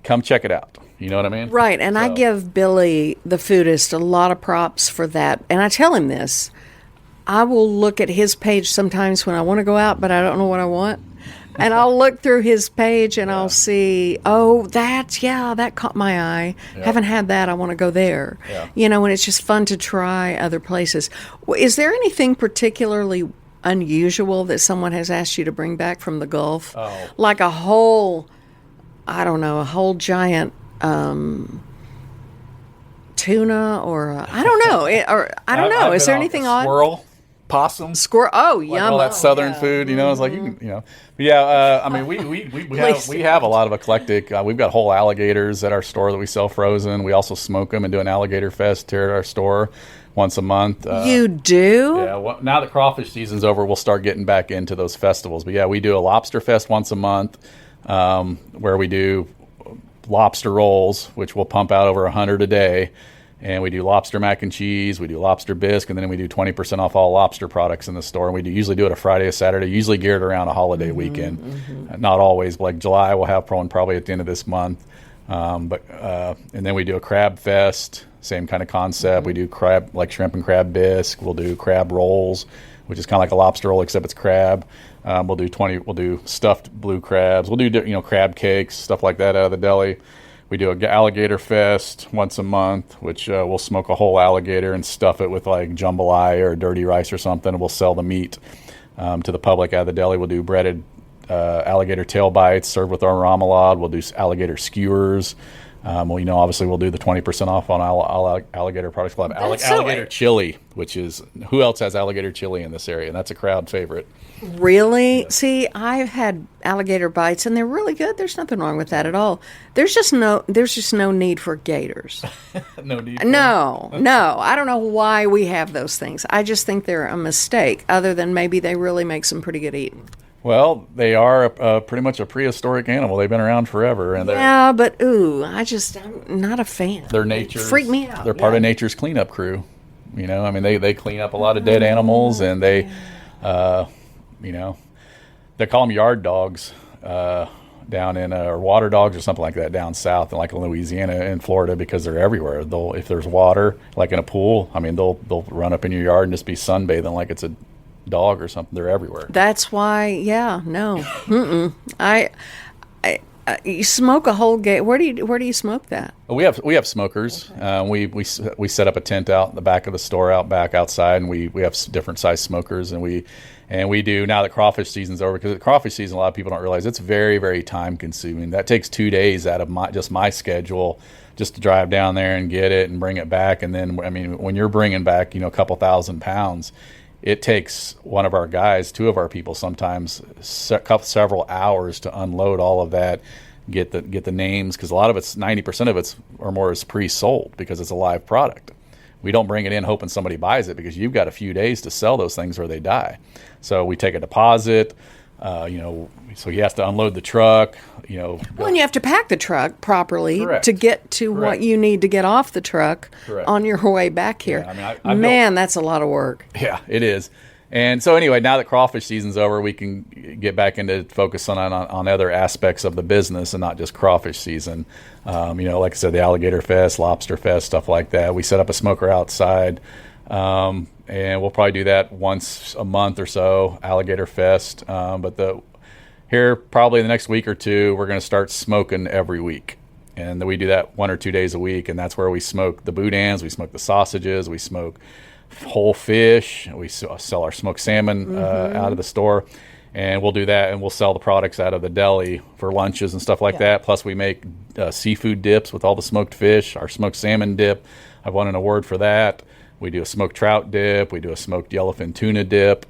come check it out. You know what I mean? Right, and I give Billy, the foodist, a lot of props for that. And I tell him this. I will look at his page sometimes when I want to go out, but I don't know what I want. And I'll look through his page and I'll see, that caught my eye. Yeah. Haven't had that. I want to go there. Yeah. And it's just fun to try other places. Is there anything particularly unusual that someone has asked you to bring back from the Gulf? Oh. Like a whole giant tuna or I don't know. I don't know. Is there anything odd? Squirrel, possum, squirrel. Oh, like yum! All that southern food, it's like you can, But yeah, I mean, we have a lot of eclectic. We've got whole alligators at our store that we sell frozen. We also smoke them and do an alligator fest here at our store once a month. You do? Yeah. Well, now that crawfish season's over, we'll start getting back into those festivals. But yeah, we do a lobster fest once a month, where we do lobster rolls, which we'll pump out over 100 a day, and we do lobster mac and cheese, we do lobster bisque, and then we do 20% off all lobster products in the store. And we usually do it a Friday or Saturday, usually geared around a holiday weekend. Mm-hmm. Not always, but like July we'll have one probably at the end of this month. And then we do a crab fest, same kind of concept. Mm-hmm. We do crab, like shrimp and crab bisque. We'll do crab rolls, which is kind of like a lobster roll except it's crab. We'll do stuffed blue crabs. We'll do crab cakes, stuff like that out of the deli. We do an alligator fest once a month, which we'll smoke a whole alligator and stuff it with like jambalaya or dirty rice or something. And we'll sell the meat to the public out of the deli. We'll do breaded alligator tail bites served with our remoulade. We'll do alligator skewers. Obviously we'll do the 20% off on all alligator products. We'll have alligator chili, which is, who else has alligator chili in this area? And that's a crowd favorite. Really? Yes. See, I've had alligator bites, and they're really good. There's nothing wrong with that at all. There's just no need for gators. No. I don't know why we have those things. I just think they're a mistake, other than maybe they really make some pretty good eating. Well, they are pretty much a prehistoric animal. They've been around forever. And but I'm not a fan. They're nature's, freak me out. They're part of nature's cleanup crew. I mean, they clean up a lot of dead animals, and they, they call them yard dogs down in, or water dogs or something like that down south, in like Louisiana and Florida, because they're everywhere. If there's water, like in a pool, I mean, they'll run up in your yard and just be sunbathing like it's a dog or something. They're everywhere. That's why, no. You smoke a whole game. Where do you smoke that? We have smokers. Okay. We set up a tent out in the back of the store, out back outside, and we have different size smokers, and we do, now that crawfish season's over, because the crawfish season, a lot of people don't realize it's very, very time consuming. That takes 2 days out of my schedule, just to drive down there and get it and bring it back. And then, I mean, when you're bringing back a couple 1,000 pounds, it takes one of our guys, 2 of our people sometimes, several hours to unload all of that, get the names, because a lot of it's, 90% of it's or more is pre-sold because it's a live product. We don't bring it in hoping somebody buys it, because you've got a few days to sell those things or they die. So we take a deposit, so he has to unload the truck, Well, and you have to pack the truck properly. Correct. To get to Correct. what you need to get off the truck. Correct. On your way back here. Yeah, I mean, that's a lot of work. Yeah, it is. And so anyway, now that crawfish season's over, we can get back into focus on other aspects of the business and not just crawfish season. Like I said, the alligator fest, lobster fest, stuff like that. We set up a smoker outside, and we'll probably do that once a month or so, alligator fest. But here, probably the next week or two, we're going to start smoking every week. And we do that 1 or 2 days a week, and that's where we smoke the boudins, we smoke the sausages, we smoke whole fish, we sell our smoked salmon out of the store, and we'll do that, and we'll sell the products out of the deli for lunches and stuff like that. Plus we make seafood dips with all the smoked fish. Our smoked salmon dip, I've won an award for that. We do a smoked trout dip, we do a smoked yellowfin tuna dip,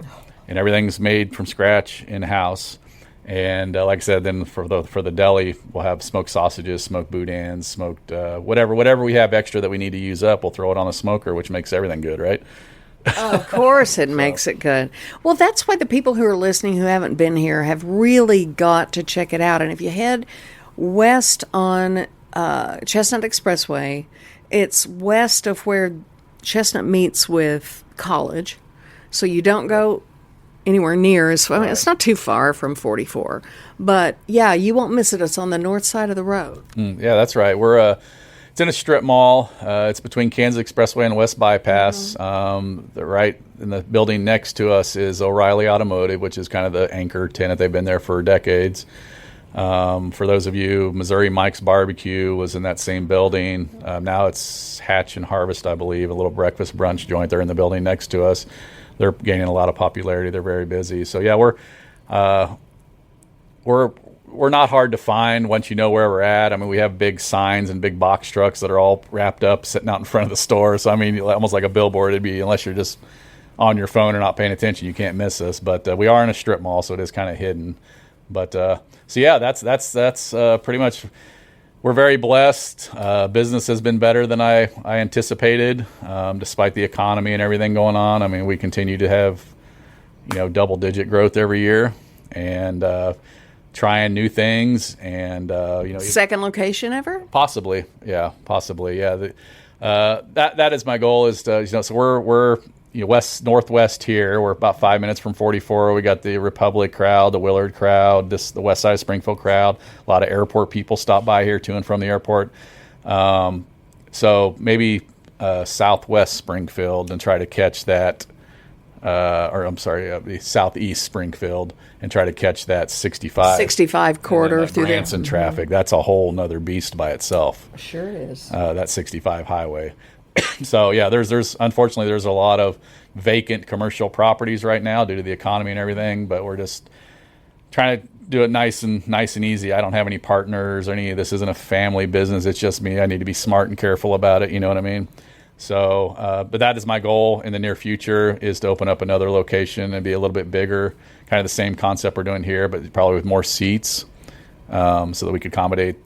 and everything's made from scratch in-house. And like I said, then for the deli, we'll have smoked sausages, smoked boudins, smoked whatever we have extra that we need to use up, we'll throw it on a smoker, which makes everything good, right? Of course it makes it good. Well, that's why the people who are listening who haven't been here have really got to check it out. And if you head west on Chestnut Expressway, it's west of where Chestnut meets with College. So you don't go anywhere near as. I mean, it's not too far from 44, but yeah, you won't miss it. It's on the north side of the road. Yeah, that's right. It's in a strip mall. It's between Kansas Expressway and West Bypass. Right in the building next to us is O'Reilly Automotive, which is kind of the anchor tenant. They've been there for decades. For those of you, Missouri Mike's Barbecue was in that same building. Now it's Hatch and Harvest, I believe, a little breakfast brunch joint. They're in the building next to us. They're gaining a lot of popularity. They're very busy. So yeah, we're not hard to find once you know where we're at. I mean, we have big signs and big box trucks that are all wrapped up, sitting out in front of the store. So I mean, almost like a billboard. It'd be, unless you're just on your phone or not paying attention, you can't miss us. But we are in a strip mall, so it is kind of hidden. But so yeah, that's pretty much. We're very blessed. Business has been better than I anticipated, despite the economy and everything going on. I mean, we continue to have, double-digit growth every year, and trying new things. And second location ever? Possibly, yeah. That is my goal. Is to so we're northwest here. We're about 5 minutes from 44. We got the Republic crowd, the Willard crowd, the west side of Springfield crowd. A lot of airport people stop by here to and from the airport. So maybe southwest Springfield and try to catch that, the southeast Springfield and try to catch that 65 corridor through through there. Branson traffic. That's a whole nother beast by itself. Sure is. That 65 highway. So yeah, unfortunately there's a lot of vacant commercial properties right now due to the economy and everything, but we're just trying to do it nice and easy. I don't have any partners or any. This isn't a family business. It's just me. I need to be smart and careful about it. You know what I mean? So, but that is my goal in the near future, is to open up another location and be a little bit bigger, kind of the same concept we're doing here, but probably with more seats, so that we could accommodate.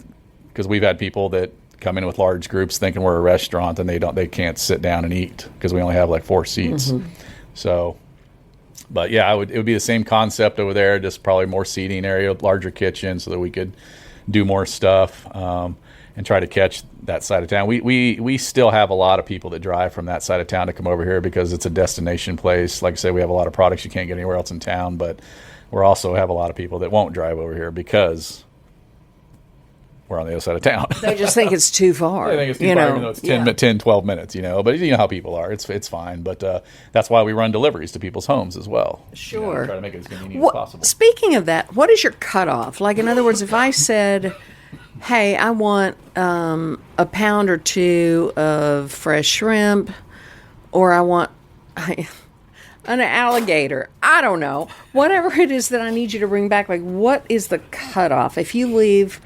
Because we've had people that come in with large groups thinking we're a restaurant, and they can't sit down and eat because we only have like 4 seats. So, but yeah, it would be the same concept over there, just probably more seating area, larger kitchen, so that we could do more stuff, and try to catch that side of town. We still have a lot of people that drive from that side of town to come over here because it's a destination place. Like I say, we have a lot of products you can't get anywhere else in town, but we also have a lot of people that won't drive over here because we're on the other side of town. They just think it's too far. They think it's too far, even though it's 10, 12 minutes, But you know how people are. It's fine. But that's why we run deliveries to people's homes as well. Sure. Try to make it as convenient as possible. Speaking of that, what is your cutoff? Like, in other words, if I said, hey, I want a pound or 2 of fresh shrimp, or I want an alligator, I don't know. Whatever it is that I need you to bring back, like, what is the cutoff? If you leave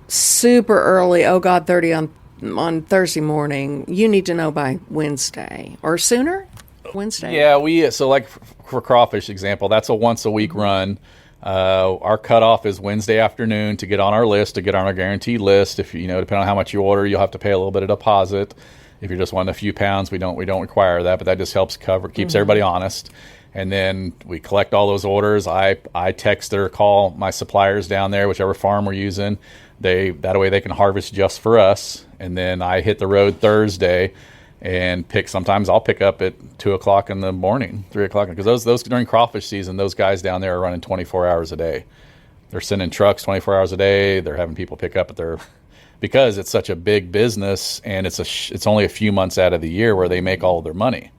super early, 30 on Thursday morning, you need to know by Wednesday or sooner. Wednesday. Yeah, so like for crawfish example, that's a once a week run. Our cutoff is Wednesday afternoon to get on our list, to get on our guaranteed list. If depending on how much you order, you'll have to pay a little bit of deposit. If you're just wanting a few pounds, we don't require that, but that just helps keeps everybody honest. And then we collect all those orders. I text or call my suppliers down there, whichever farm we're using. That way they can harvest just for us. And then I hit the road Thursday and sometimes I'll pick up at 2 o'clock in the morning, 3 o'clock, because those during crawfish season, those guys down there are running 24 hours a day. They're sending trucks 24 hours a day. They're having people pick up because it's such a big business, and it's only a few months out of the year where they make all of their money.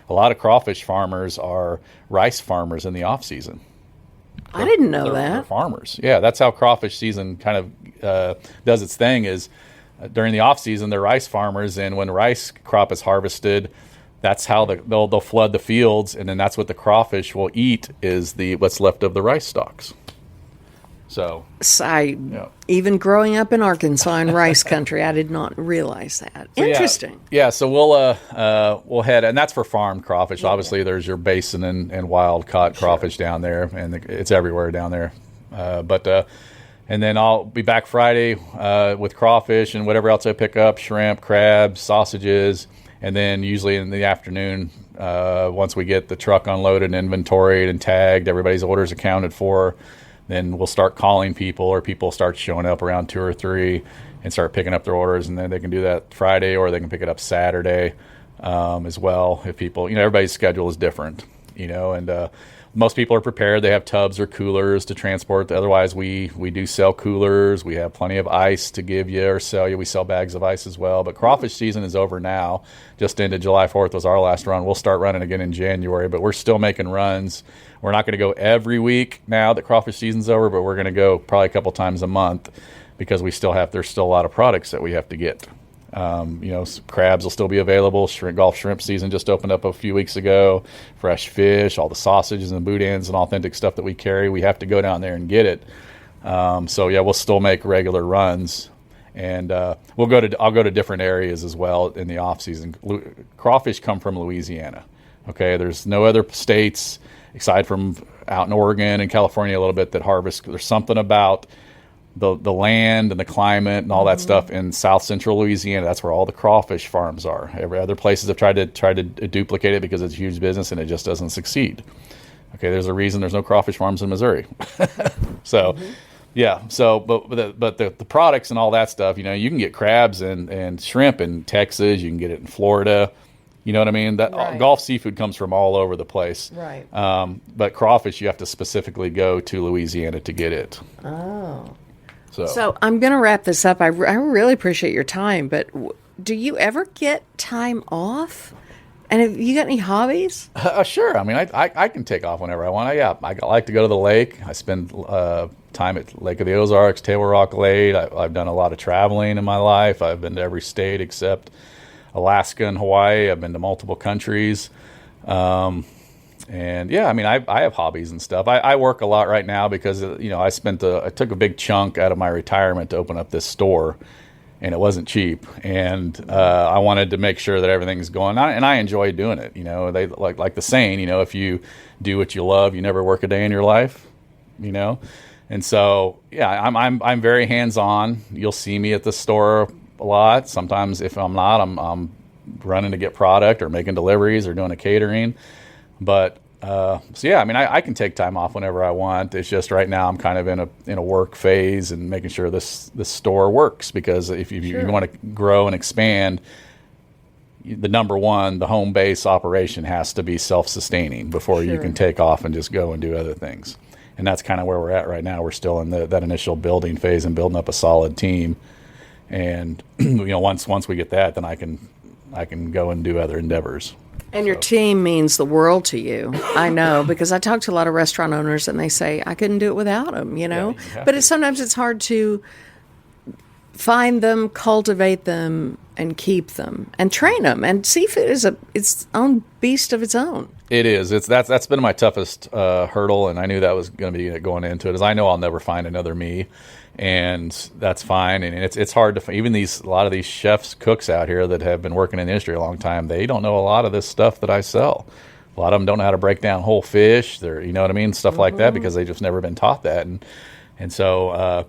A lot of crawfish farmers are rice farmers in the off season. I didn't know that. They're farmers. Yeah, that's how crawfish season kind of does its thing, is during the off season, they're rice farmers, and when rice crop is harvested, that's how they'll flood the fields, and then that's what the crawfish will eat, is what's left of the rice stalks. So even growing up in Arkansas in rice country, I did not realize that. So interesting. Yeah, so we'll head, and that's for farmed crawfish. Obviously, there's your basin and wild caught crawfish down there, and it's everywhere down there. And then I'll be back Friday with crawfish and whatever else I pick up, shrimp, crabs, sausages, and then usually in the afternoon, once we get the truck unloaded and inventoried and tagged, everybody's orders accounted for, then we'll start calling people, or people start showing up around 2 or 3 and start picking up their orders. And then they can do that Friday, or they can pick it up Saturday as well. If people, everybody's schedule is different. and most people are prepared. They have tubs or coolers to transport. Otherwise, we do sell coolers. We have plenty of ice to give you or sell you. We sell bags of ice as well. But crawfish season is over now. Just ended July 4th was our last run. We'll start running again in January, but we're still making runs. We're not going to go every week now that crawfish season's over, but we're going to go probably a couple times a month because there's still a lot of products that we have to get. Crabs will still be available. Gulf shrimp season just opened up a few weeks ago. Fresh fish, all the sausages and boudins and authentic stuff that we carry, we have to go down there and get it. We'll still make regular runs, and I'll go to different areas as well in the off season. Crawfish come from Louisiana. Okay, there's no other states aside from out in Oregon and California a little bit that harvest. There's something about the land and the climate and all that stuff in South Central Louisiana. That's where all the crawfish farms are. Every other places have tried to duplicate it because it's a huge business and it just doesn't succeed. Okay, there's a reason there's no crawfish farms in Missouri. So, but the products and all that stuff, you can get crabs and shrimp in Texas. You can get it in Florida. You know what I mean? That Gulf seafood comes from all over the place. Right. But crawfish, you have to specifically go to Louisiana to get it. Oh. So I'm going to wrap this up. I really appreciate your time, but do you ever get time off? And have you got any hobbies? Sure. I mean, I can take off whenever I want. I like to go to the lake. I spend time at Lake of the Ozarks, Table Rock Lake. I've done a lot of traveling in my life. I've been to every state except Alaska and Hawaii. I've been to multiple countries. I have hobbies and stuff. I work a lot right now because, I took a big chunk out of my retirement to open up this store, and it wasn't cheap. And I wanted to make sure that everything's going on, and I enjoy doing it. They like the saying, if you do what you love, you never work a day in your life, And so, I'm very hands-on. You'll see me at the store a lot. Sometimes if I'm not, I'm running to get product or making deliveries or doing a catering. But I can take time off whenever I want. It's just right now I'm kind of in a work phase and making sure this store works, because if you want to grow and expand, the home base operation has to be self-sustaining before you can take off and just go and do other things. And that's kind of where we're at right now. We're still in that initial building phase and building up a solid team. And once we get that, then I can go and do other endeavors. And your team means the world to you. I know, because I talk to a lot of restaurant owners and they say, I couldn't do it without them, But sometimes it's hard to find them, cultivate them, and keep them, and train them. And seafood is its own beast of its own. It is. That's been my toughest hurdle, and I knew that was going to be going into it, is I know I'll never find another me. And that's fine. And it's hard to even a lot of these chefs, cooks out here that have been working in the industry a long time, they don't know a lot of this stuff that I sell. A lot of them don't know how to break down whole fish. They're, stuff like that, because they've just never been taught that. And so,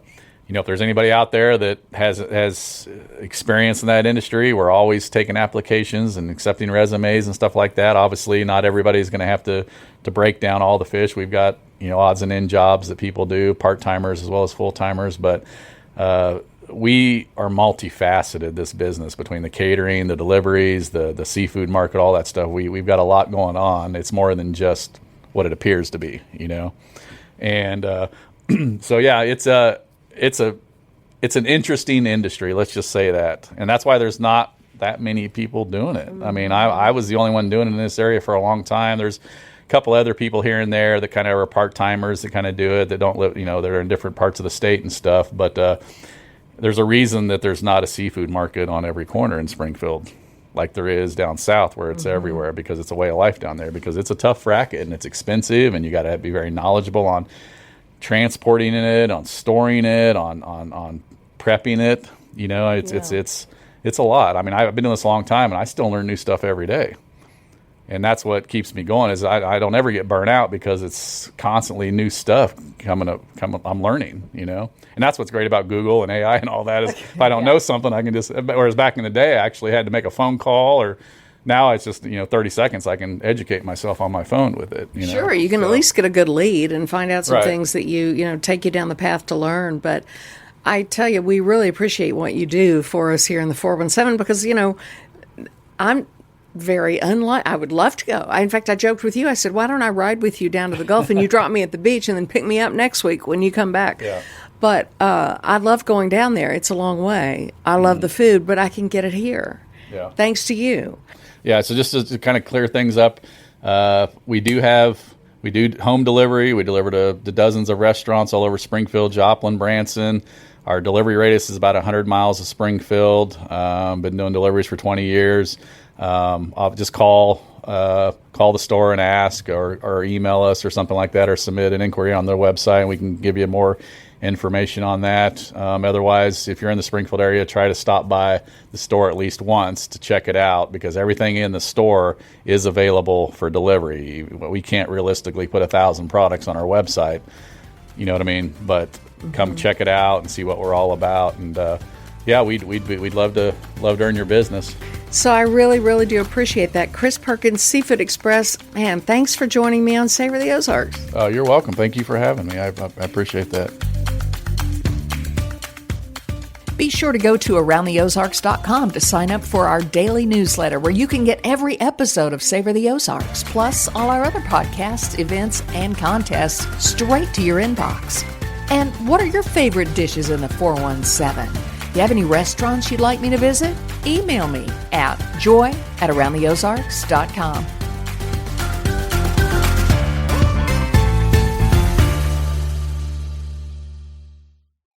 if there's anybody out there that has experience in that industry, we're always taking applications and accepting resumes and stuff like that. Obviously, not everybody's going to have to break down all the fish. We've got odds and end jobs that people do, part-timers as well as full-timers, but we are multifaceted, this business, between the catering, the deliveries, the seafood market, all that stuff. We've got a lot going on. It's more than just what it appears to be, And it's an interesting industry, let's just say that. And that's why there's not that many people doing it. I mean, I was the only one doing it in this area for a long time. There's a couple other people here and there that kind of are part-timers that kind of do it, that don't live, they're in different parts of the state and stuff. But there's a reason that there's not a seafood market on every corner in Springfield like there is down south, where it's everywhere, because it's a way of life down there, because it's a tough racket and it's expensive, and you got to be very knowledgeable on transporting it, on storing it, on prepping it. It's a lot. I mean, I've been doing this a long time, and I still learn new stuff every day. And that's what keeps me going, is I don't ever get burnt out, because it's constantly new stuff coming up. I'm learning, And that's what's great about Google and AI and all that, is if I don't know something, I can just, whereas back in the day, I actually had to make a phone call, or now it's just, 30 seconds. I can educate myself on my phone with it. Sure, you can at least get a good lead and find out some things that you take you down the path to learn. But I tell you, we really appreciate what you do for us here in the 417, because, very unlike. I would love to go. In fact, I joked with you. I said, why don't I ride with you down to the Gulf and you drop me at the beach and then pick me up next week when you come back? Yeah. But I love going down there. It's a long way. I love the food, but I can get it here. Yeah. Thanks to you. Yeah, so just to kind of clear things up, we do home delivery. We deliver to dozens of restaurants all over Springfield, Joplin, Branson. Our delivery radius is about 100 miles of Springfield. Been doing deliveries for 20 years. I'll just call the store and ask, or email us or something like that, or submit an inquiry on their website, and we can give you more information on that. Otherwise, if you're in the Springfield area, try to stop by the store at least once to check it out, because everything in the store is available for delivery. We can't realistically put 1,000 products on our website, you know what I mean? But come check it out and see what we're all about. And we'd love to earn your business. So I really, really do appreciate that. Chris Perkins, Seafood Express. Man, thanks for joining me on Savor the Ozarks. Oh, you're welcome. Thank you for having me. I appreciate that. Be sure to go to AroundTheOzarks.com to sign up for our daily newsletter, where you can get every episode of Savor the Ozarks, plus all our other podcasts, events, and contests straight to your inbox. And what are your favorite dishes in the 417? Do you have any restaurants you'd like me to visit? Email me at joy@AroundTheOzarks.com.